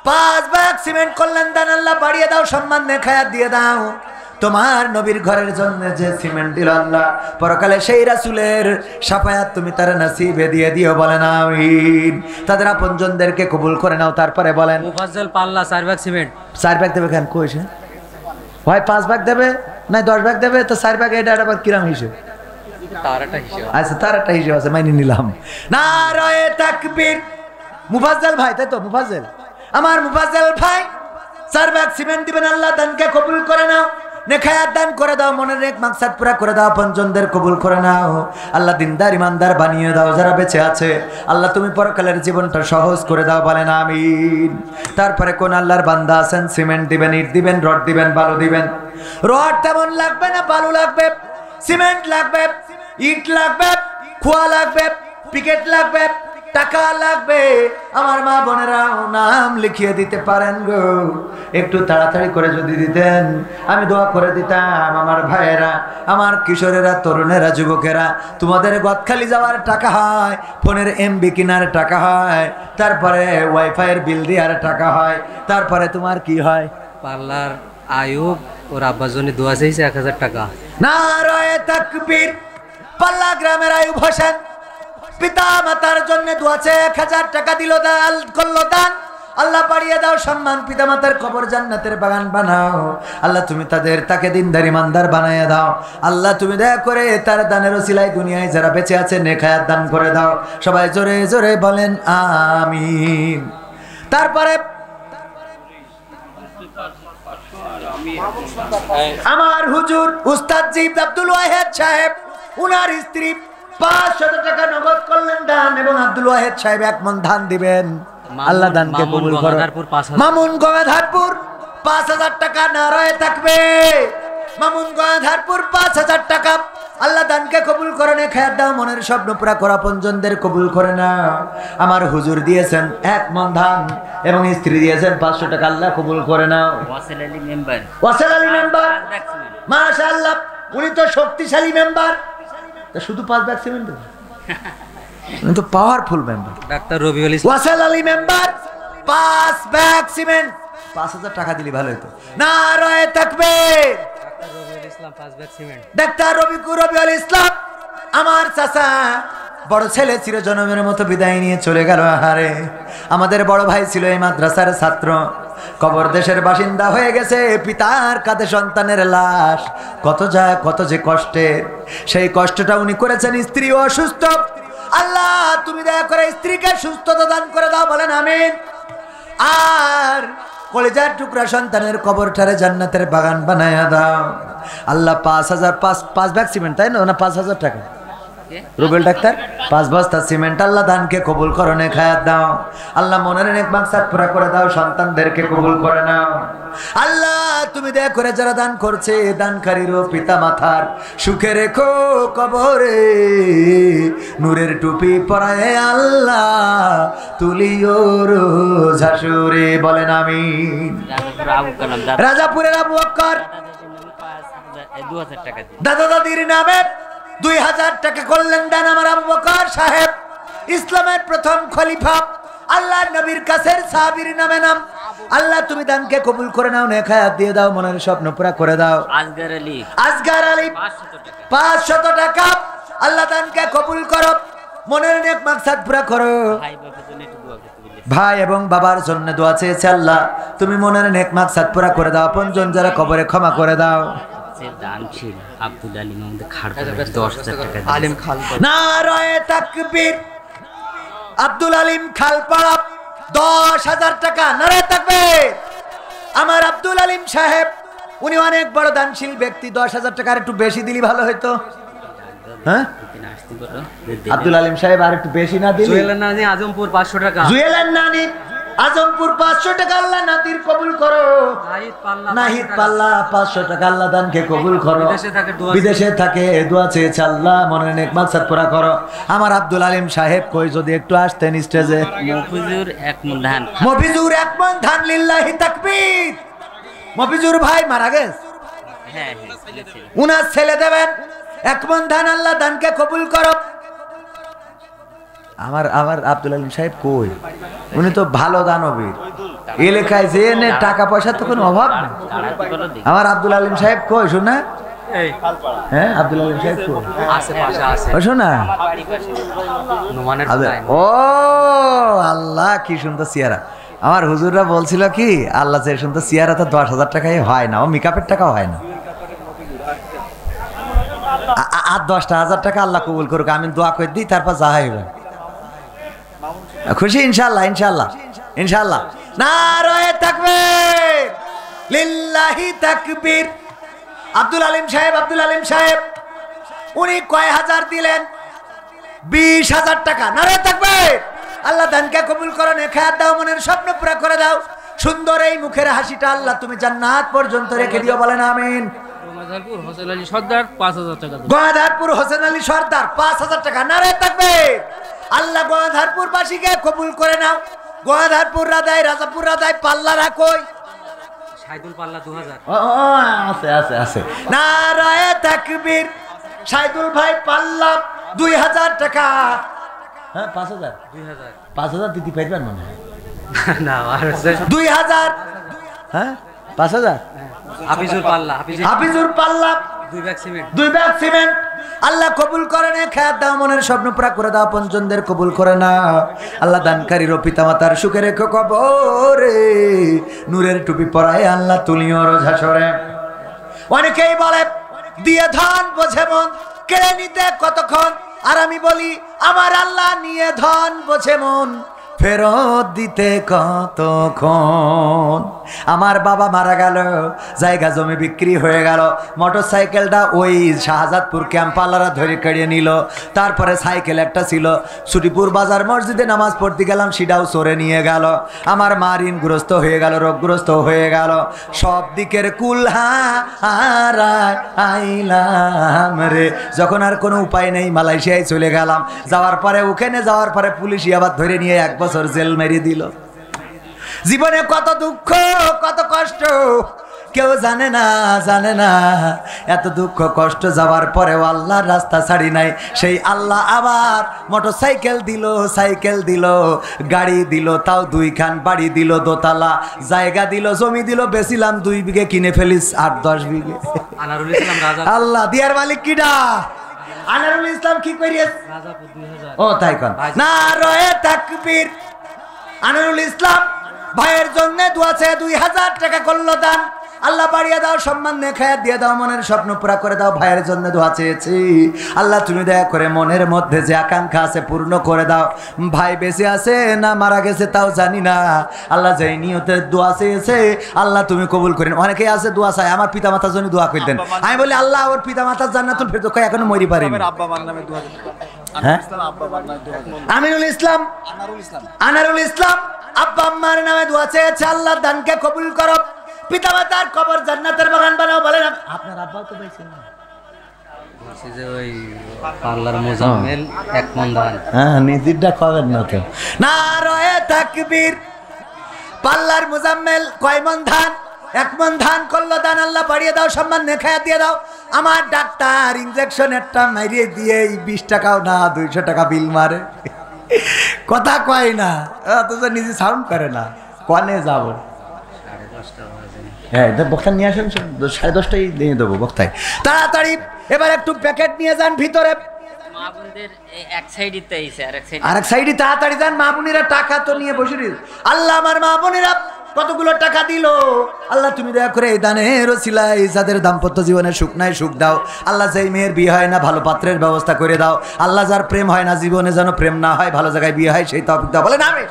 5 ব্যাগ সিমেন্ট করলেন দান আল্লাহ বাড়িয়ে দাও সম্মান নেখায়াত দিয়ে দাও তোমার নবীর ঘরের জন্য যে সিমেন্ট দিল আল্লাহ পরকালে সেই রাসূলের শাফায়াত তুমি তার নসিবে দিয়ে দিও বলেন আমিন তাদের আপনজনদেরকে কবুল করে নাও তারপরে বলেন মুফাজ্জল পাল্লা 4 ব্যাগ সিমেন্ট 4 ব্যাগ দেবে কেন কইছে ভাই 5 ব্যাগ দেবে না 10 ব্যাগ দেবে তো 4 ব্যাগ এটা আবার কিরাম হিসেব তারাটা হিসাব আচ্ছা তার একটা হিসেব আছে মাইনে নিলাম নারায়ে তাকবীর মুফাজ্জল ভাই তাই তো মুফাজ্জল আমার মুফাজ্জল ভাই 4 ব্যাগ সিমেন্ট দিবেন আল্লাহ দানকে কবুল করে নাও নেখায়াত দান করে দাও মনের এক মাকসাদ পুরা করে দাও পঞ্জনদের কবুল করে নাও আল্লাহ দিনদার ইমানদার বানিয়ে দাও যারা বেঁচে আছে আল্লাহ তুমি পরকালের জীবনটা সহজ করে দাও বলেন আমিন তারপরে কোন আল্লাহর বান্দা আছেন সিমেন্ট দিবেন ইট দিবেন রড দিবেন বালু দিবেন রড তেমন লাগবে না বালু লাগবে সিমেন্ট লাগবে ইট লাগবে খোয়া লাগবে পিকেট লাগবে টাকা লাগবে আমার মা বোনেরাও নাম লিখিয়ে দিতে পারেন গো একটু তাড়াতাড়ি করে যদি দিতেন আমি দোয়া করে দিতাম আমার ভাইয়েরা আমার কিশোরেরা তরুণেরা যুবকেরা তোমাদের গদখালি যাওয়ার টাকা হয় ফোনের এমবি কেনার টাকা হয় তারপরে ওয়াইফাইয়ের বিল দেওয়ার টাকা হয় তারপরে তোমার কি হয় পাল্লার আয়ুব ওর আব্বার জন্য দোয়া চাইছে 1,000 টাকা নারায়ে তাকবীর পাল্লা গ্রামের আয়ুব হোসেন পিতা মাতার জন্য দোয়া চেয়ে 1,000 টাকা দিল দান করলো দান আল্লাহ বাড়িয়ে দাও সম্মান পিতা মাতার কবর জান্নাতের বাগান বানাও আল্লাহ তুমি তাকে দিনদার ইমানদার বানায় দাও আল্লাহ তুমি দয়া করে তার দানের ওসিলায় দুনিয়ায় যারা বেঁচে আছে নেক হায়াত দান করে দাও সবাই জোরে জোরে বলেন আমিন তারপরে আমার হুজুর উস্তাদ জি আব্দুল ওয়াহেদ সাহেব উনার স্ত্রী 500 টাকা নগদ করলেন দান এবং আব্দুল ওয়াহেদ সাহেব 1 মণ ধান দিবেন আল্লাহ দানকে কবুল করো মামুন গঙ্গাধরপুর 5,000 টাকা নারায়ে থাকবে মামুন গঙ্গাধরপুর 5,000 টাকা আল্লাহ দানকে কবুল করে নে খায়াত দাও মনের স্বপ্ন পুরা করা পঞ্জনদের কবুল করে না আমার হুজুর দিয়েছেন 1 মণ ধান এবং স্ত্রী দিয়েছেন 500 টাকা আল্লাহ কবুল করে নাও ওয়াসেল আলী মেম্বার মাশাআল্লাহ উনি তো শক্তিশালী মেম্বার তা শুধু 5 ব্যাগ সিমেন্ট দেবে উনি তো powerful member doctor Rabiul Islam Wasel Ali member 5 bag cement 5,000 টাকা দিলি ভালো হতো নারায়ে তাকবীর doctor Rabiul Islam 5 bag cement doctor Rabiul Islam আমার চাচা বড় ছেলে চিরজনমের মতো বিদায় নিয়ে চলে গেল আহারে আমাদের বড় ভাই ছিল এই মাদ্রাসার ছাত্র কবর দেশের বাসিন্দা হয়ে গেছে, পিতার কাঁধে সন্তানের লাশ। কত যে কষ্টের, সেই কষ্টটা উনি করেছেন। স্ত্রী অসুস্থ, আল্লাহ তুমি দয়া করে স্ত্রীকে সুস্থতা দান করে দাও, বলেন আমিন। আর কলেজার টুকরা সন্তানের কবরটারে জান্নাতের বাগান বানায়া দাও আল্লাহ। 5 ব্যাগ সিমেন্ট, তাই না? 5,000 টাকা রুবেল ডাক্তার, 5 বস্তা সিমেন্ট আল্লাহ দানকে কবুল করনে খায়াত দাও আল্লাহ। মনের নেক মাকসাদ পুরা করে দাও, সন্তানদেরকে কবুল করে নাও আল্লাহ। তুমি দয়া করে যারা দান করছে, দানকারীরও পিতা মাতার সুখে রেখো কবরে, নূরের টুপি পরায় আল্লাহ তুলিও রোজ হাসরে, বলেন আমিন। রাজাপুরের আবু বকর 2000 টাকা দাদা দাদির নামে 2000 টাকা করলেন দান আমার আবু বকর সাহেব, ইসলামের প্রথম খলিফা, আল্লাহ নবীর কাছের সাহাবীর নামে নাম। আল্লাহ তুমি দানকে কবুল করে নাও, নেক হায়াত দিয়ে দাও, মনের স্বপ্ন পুরা করে দাও। আসগার আলী 500 টাকা আল্লাহ দানকে কবুল করো, মনের নেক মাকসাদ পুরা করো। ভাই এবং বাবার জন্য দোয়া চেয়েছে আল্লাহ, তুমি মনের নেক মাকসাদ পুরা করে দাও। আপনজন যারা কবরে ক্ষমা করে দাও। দান ছিল আব্দুল আলিম আমাদের খাড়পাড়া 10,000 টাকা আলিম খাল নারায়ে তাকবীর, আব্দুল আলিম খালপাড়া 10,000 টাকা। নারায়ে তাকবীর। আমার আব্দুল আলিম সাহেব উনি অনেক বড় দানশীল ব্যক্তি, 10,000 টাকা আর একটু বেশি দিলি ভালো হতো। হ্যাঁ আব্দুল আলিম সাহেব আর একটু বেশি না দিলি? জুয়েলের নানি আজমপুর 500 টাকা, জুয়েলের নানি আজমপুর 500 টাকা আল্লাহ নাতির কবুল করো। নাহিদ পাল্লা 500 টাকা আল্লাহ দানকে কবুল করো। বিদেশে থাকে দোয়া চেয়েছে আল্লাহ, মনের নেক মাকসাদ পুরা করো। আমার আব্দুল আলিম সাহেব কই যদি একটু আসতেন স্টেজে। মফিজুর 1 মণ ধান, মফিজুর 1 মণ ধান, লিল্লাহি তাকবীর। মফিজুর ভাই মারা গেছে, হ্যাঁ উনার ছেলে দেবেন 1 মণ ধান, আল্লাহ দানকে কবুল করো। আমার আব্দুল আলিম সাহেব কই? উনি তো ভালো দানবীর, এলাকায় যে টাকা পয়সার তো কোনো অভাব নেই। আমার আব্দুল আলিম সাহেব কই শোনা? হ্যাঁ আব্দুল আলিম সাহেব কই? শোনা ও আল্লাহ কি সুন্দর চেহারা। আমার হুজুররা বলছিল কি, আল্লাহ যে সুন্দর চেহারা তো 10,000 টাকায় হয় না, ও মেকআপের টাকাও হয় না। আর 10,000 টাকা আল্লাহ কবুল করুক, আমি দোয়া করে দিই, তারপর যা হইবে খুশি ইনশাআল্লাহ। ইনশাআল্লাহ ইনশাআল্লাহ। নারায়ে তাকবীর, লিল্লাহি তাকবীর। আব্দুল আলিম সাহেব উনি কয় হাজার দিলেন? 20,000 টাকা। নারায়ে তাকবীর। আল্লাহ দানকে কবুল করো, নেক হায়াত দাও, মনের স্বপ্ন পুরা করে দাও। সুন্দর এই মুখের হাসিটা আল্লাহ তুমি জান্নাত পর্যন্ত রেখে দিও, বলেন আমিন। গঙ্গাধারপুর হোসেন আলী সর্দার 5,000 টাকা। গঙ্গাধারপুর হোসেন আলী সর্দার 5,000 টাকা। নারায়ে তাকবীর। আল্লাহ গঙ্গাধারপুর বাসীকে কবুল করে নাও। গঙ্গাধারপুর রাজাই, রাজাপুর রাজাই, পাল্লা রাখোই। সাইদুল পাল্লা 2,000। আছে। নারায়ে তাকবীর। সাইদুল ভাই পাল্লা 2,000 টাকা। হ্যাঁ 5,000 5,000 দিতে পারবেন মনে হয় না, আর 2,000। হ্যাঁ 5,000। হাফিজুর পাল্লা 2 ব্যাগ সিমেন্ট। 2 bag cement. আল্লাহ কবুল করে নে, খায়াত দাও, মনের স্বপ্ন পুরা করে দাও, পঞ্চনদের কবুল করে না আল্লাহ। দানকারীর পিতা মাতার সুখে রেখো কবরে, নূরের টুপি পরায় আল্লাহ তুলিও রোজ হাসরে। অনেকেই বলে দিয়ে ধন বোঝে মন, কেড়ে নিতে কতক্ষণ। আর আমি বলি আমার আল্লাহ নিয়ে ধন বোঝে মন, ফেরত দিতে কতক্ষণ। আমার বাবা মারা গেল, জায়গা জমি বিক্রি হয়ে গেল, মোটরসাইকেলটা ওই শাহজাদপুর ক্যাম্পালারা ধরে কেড়ে নিল। তারপরে সাইকেল একটা ছিল, ছুটিপুর বাজার মসজিদে নামাজ পড়তে গেলাম, সেটাও চোরে নিয়ে গেল। আমার মা ঋণগ্রস্ত হয়ে গেল, রোগগ্রস্ত হয়ে গেল, সব দিকের কুলহারায় আইলাম রে। যখন আর কোনো উপায় নেই মালয়েশিয়ায় চলে গেলাম। যাওয়ার পরে ওখানে যাওয়ার পরে পুলিশই আবার ধরে নিয়ে 1 বছর জেল মেরে দিল। জীবনে কত দুঃখ কত কষ্ট কেউ জানে না। এত দুঃখ কষ্ট যাওয়ার পরেও আল্লাহর রাস্তা ছাড়ি নাই। সেই আল্লাহ আবার মোটরসাইকেল দিল, সাইকেল দিল, গাড়ি দিল, তাও 2 খান, বাড়ি দিল 2 তালা, জায়গা দিল, জমি দিল, বেচিলাম 2 বিঘে, কিনে ফেলিস 8-10 বিঘে। আনারুল ইসলাম রাজা, আল্লাহ দিয়ার মালিক কিডা? আনারুল ইসলাম কি করিস? ও তাই কোন। নারায়ে তাকবীর। আনারুল ইসলাম ভাইয়ের জন্য দোয়া চেয়ে 2000 টাকা করলো দান। আল্লাহ বাড়িয়ে দাও, সম্মান নেখায়াত দিয়ে দাও, মনের স্বপ্ন পুরা করে দাও। ভাইয়ের জন্য দোয়া চেয়েছি, আল্লাহ তুমি দয়া করে মনের মধ্যে যে আকাঙ্ক্ষা আছে পূর্ণ করে দাও। ভাই বেঁচে আছে না মারা গেছে তাও জানি না, আল্লাহ যেই নিয়তে দোয়া চেয়েছে আল্লাহ তুমি কবুল করেন। অনেকেই আছে দোয়া চায় আমার পিতা মাতার জন্য দোয়া করতেন, আমি বলি আল্লাহ ওর পিতা মাতার জান্নাতুল ফেরদৌস এখনো মরি পারিনি। আব্বা মার নামে 2000 হ্যাঁ? আব্বা মার নামে 2000 আমিনুল ইসলাম, আনারুল ইসলাম আব্বা আম্মার নামে দোয়া চেয়েছে, আল্লাহ দানকে কবুল করো, পিতা মাতার কবর জান্নাতের বাগান বানাও। বলেন আপনার আব্বাও তো পাইছেন না? বলছি যে ওই পাল্লার মোজাম্মেল 1 মণ ধান। হ্যাঁ, নিজেরটা খাবেন না তো। নারায়ে তাকবীর। পাল্লার মুজাম্মেল কয় মণ ধান? 1 মণ ধান করলো দান। আল্লাহ বাড়িয়ে দাও, সম্মান নেখায়া দিয়ে দাও। আমার ডাক্তার ইনজেকশন একটা মারিয়ে দিয়ে 20 টাকাও না 200 টাকা বিল মারে, কথা কয় না, অথচ নিজে সাউন্ড করে না। কনে যাবো? হ্যাঁ, বক্তা নিয়ে আসেন, 10:30টাই দিয়ে দেবো বক্তায়। তাড়াতাড়ি এবার একটু প্যাকেট নিয়ে যান ভিতরে। আরেক সাইডে তাড়াতাড়ি যান, মা বোনেরা টাকা তো নিয়ে বসে। আল্লাহ আমার মা বোনেরা কতগুলো টাকা দিল, আল্লাহ তুমি দয়া করে এই দানের ওসিলায় যাদের দাম্পত্য জীবনে সুখ নাই সুখ দাও। আল্লাহ যেই মেয়ের বিয়ে হয় না ভালো পাত্রের ব্যবস্থা করে দাও। আল্লাহ যার প্রেম হয় না জীবনে যেন প্রেম না হয়, ভালো জায়গায় বিয়ে হয় সেই তৌফিক দাও। বলেন আমি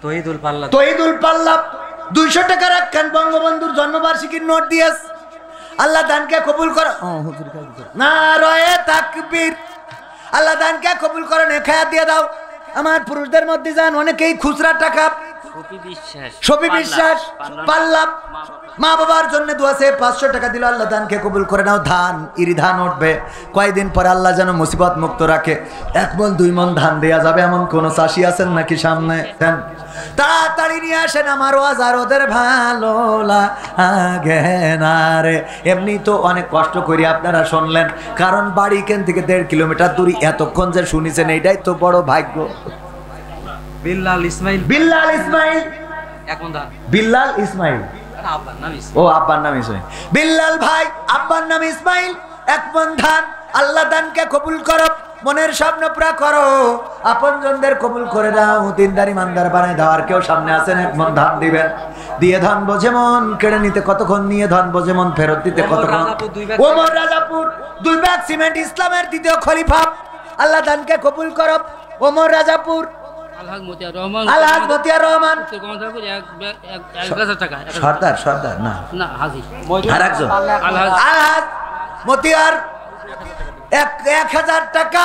তহিদুল পাল্লা, তহিদুল পাল্লা 200 টাকা রাখেন, বঙ্গবন্ধুর জন্মবার্ষিকীর নোট দিয়েস। আল্লাহ দানকে কবুল করো। নারায়ে তাকবীর। আল্লাহ দানকে কবুল করো, নেখায়াত দিয়ে দাও। আমার পুরুষদের মধ্যে যান অনেকেই খুচরা টাকা, শফি বিশ্বাস পাল্লা মা বাবার জন্য দোয়া চেয়ে 500 টাকা দিল, আল্লাহ দানকে কবুল করে নাও। ধান ইরি ধান উঠবে কয়দিন পরে, আল্লাহ যেন মুসিবত মুক্ত রাখে। 1 মণ 2 মণ ধান দেয়া যাবে এমন কোন চাষি আছেন নাকি সামনে? তাড়াতাড়ি নিয়ে আসেন, আমার ওয়াজ আর ওদের ভালো লাগে না রে। এমনি তো অনেক কষ্ট করি, আপনারা শুনলেন, কারণ বাড়ি এখান থেকে 1.5 কিলোমিটার দূরে, এতক্ষণ যে শুনিছেন এইটাই তো বড় ভাগ্য। বিল্লাল ইসমাইল, বিল্লাল ইসমাইল 1 মণ ধান। বিল্লাল ইসমাইল, আব্বার নাম ইসমাইল। ও আব্বার নাম ইসমাইল। বিল্লাল ভাই আব্বার নাম ইসমাইল, 1 মণ ধান। আল্লাহ দানকে কবুল করো, মনের স্বপ্ন পুরা করো, আপনজনদের কবুল করে দাও, দিনদারি মানদার বানায় দাও। আর কেউ সামনে আছেন 1 মণ ধান দিবেন? দিয়ে ধন বোঝে মন কেড়ে নিতে কতক্ষণ, নিয়ে ধন বোঝে মন ফেরত দিতে কতক্ষণ। ওমর রাজাপুর 2 ব্যাগ সিমেন্ট, ইসলামের 2য় খলিফা। আল্লাহ দানকে কবুল করো। ওমর রাজাপুর আলহাজ মতিয়ার রহমান সর্দার, সর্দার না হাজি, আরেকজন আলহাজ মতিয়ার 1000 টাকা।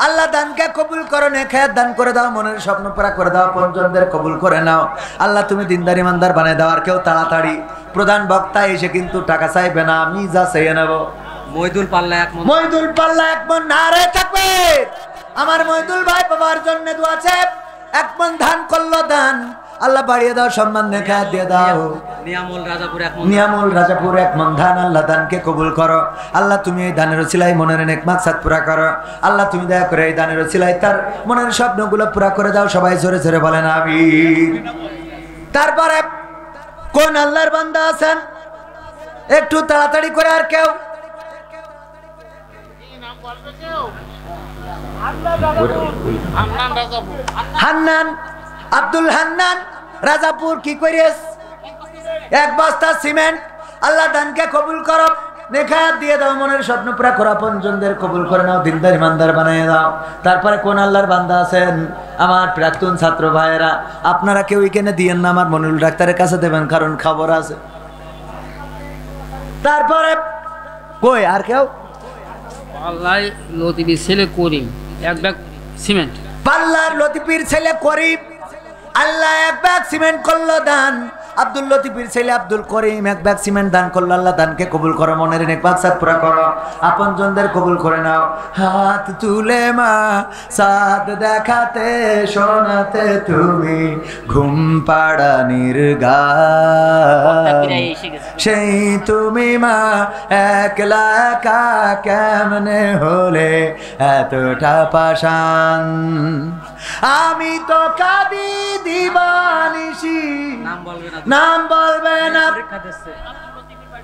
আল্লাহ দানকে কবুল করো, নেখায়াত দান করে দাও, মনের স্বপ্ন পুরা করে দাও, পঞ্চমদের কবুল করে নাও। আল্লাহ তুমি দিনদারি ইমানদার বানায় দাও। আর কেউ তাড়াতাড়ি, প্রধান বক্তা এসে কিন্তু টাকা চাইবে না, আমি যা চাইয়ে নেব। মইদুল পাল্লা 1 মণ, মইদুল পাল্লা 1 মণ। নারায়ে তাকবীর। আমার মইদুল ভাই বাবার জন্য দোয়া আছে, 1 মণ ধান করলো দান। আল্লাহ বাড়িয়ে দাও, সম্মান নেখায়াত দিয়ে দাও। নিয়ামুল রাজাপুর 1 মণ, নিয়ামুল রাজাপুর 1 মণ ধান। আল্লাহ দানকে কবুল করো। আল্লাহ তুমি এই দানের ওসিলায় মনের নেক মাকসাদ পুরা করো। আল্লাহ তুমি দয়া করে এই দানের ওসিলায় তার মনের স্বপ্নগুলো পুরা করে দাও। সবাই জোরে জোরে বলেন আমিন। তারপরে কোন আল্লাহর বান্দা আছেন একটু তাড়াতাড়ি করে? আর কেউ? হান্নান, আব্দুল হান্নান রাজাপুর। কি করিস? 1 বস্তা সিমেন্ট। আল্লাহ দানকে কবুল করো, নেখায়াত দিয়ে দাও, মনের স্বপ্ন পুরা করো, আপনজনদের কবুল করে নাও, দিনদার ইমানদার বানিয়ে দাও। তারপরে কোন আল্লাহর বান্দা আছেন আমার প্রাক্তন ছাত্র ভাইয়েরা? আপনারা কেউ এখানে দিয়েন না, আমার মনিরুল ডাক্তারের কাছে দেবেন, কারণ খবর আছে। তারপরে কই আর কেউ? পাল্লার লতিফির ছেলে করিম 1 ব্যাগ সিমেন্ট। পাল্লার লতিফির ছেলে করিম, আল্লাহ 1 ব্যাগ সিমেন্ট করলো দান। আব্দুল লতিফির ছেলে আব্দুল করিম 1 ব্যাগ সিমেন্ট দান করলো। আল্লাহ দানকে কবুল করো, মনের নেক মাকসাদ পুরা করো, আপনজনদের কবুল করে নাও। হাত তুলে মা সাদ দেখাতে শোনাতে তুমি ঘুম পাড়ানির গান, সেই তুমি মা একলা একা কেমনে হলে এতটা পাশান। আমি তো কাঁদি দিবানিশি, নাম বলবে না।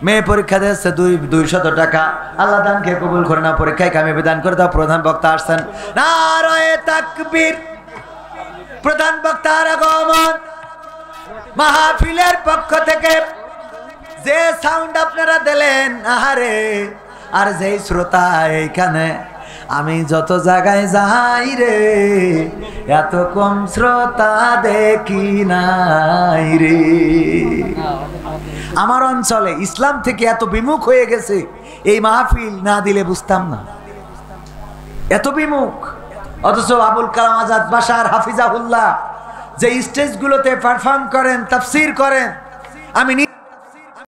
মেয়ে পরীক্ষা দিচ্ছে 200 টাকা। আল্লাহ দানকে কবুল করে না, পরীক্ষায় কামিয়াবি দান করে দাও। প্রধান বক্তা আসছেন, নারায়ে তাকবীর। প্রধান বক্তার আগমন। মাহফিলের পক্ষ থেকে যে সাউন্ড আপনারা দিলেন, আহারে, আর যেই শ্রোতা এইখানে, আমি যত জায়গায় যাই রে এত কম শ্রোতা দেখি নাই রে। আমার অঞ্চলে ইসলাম থেকে এত বিমুখ হয়ে গেছে, এই মাহফিল না দিলে বুঝতাম না, এত বিমুখ। অথচ আবুল কালাম আজাদ বাশার হাফিজাহুল্লাহ যে স্টেজগুলোতে পারফর্ম করেন, তাফসীর করেন, আমি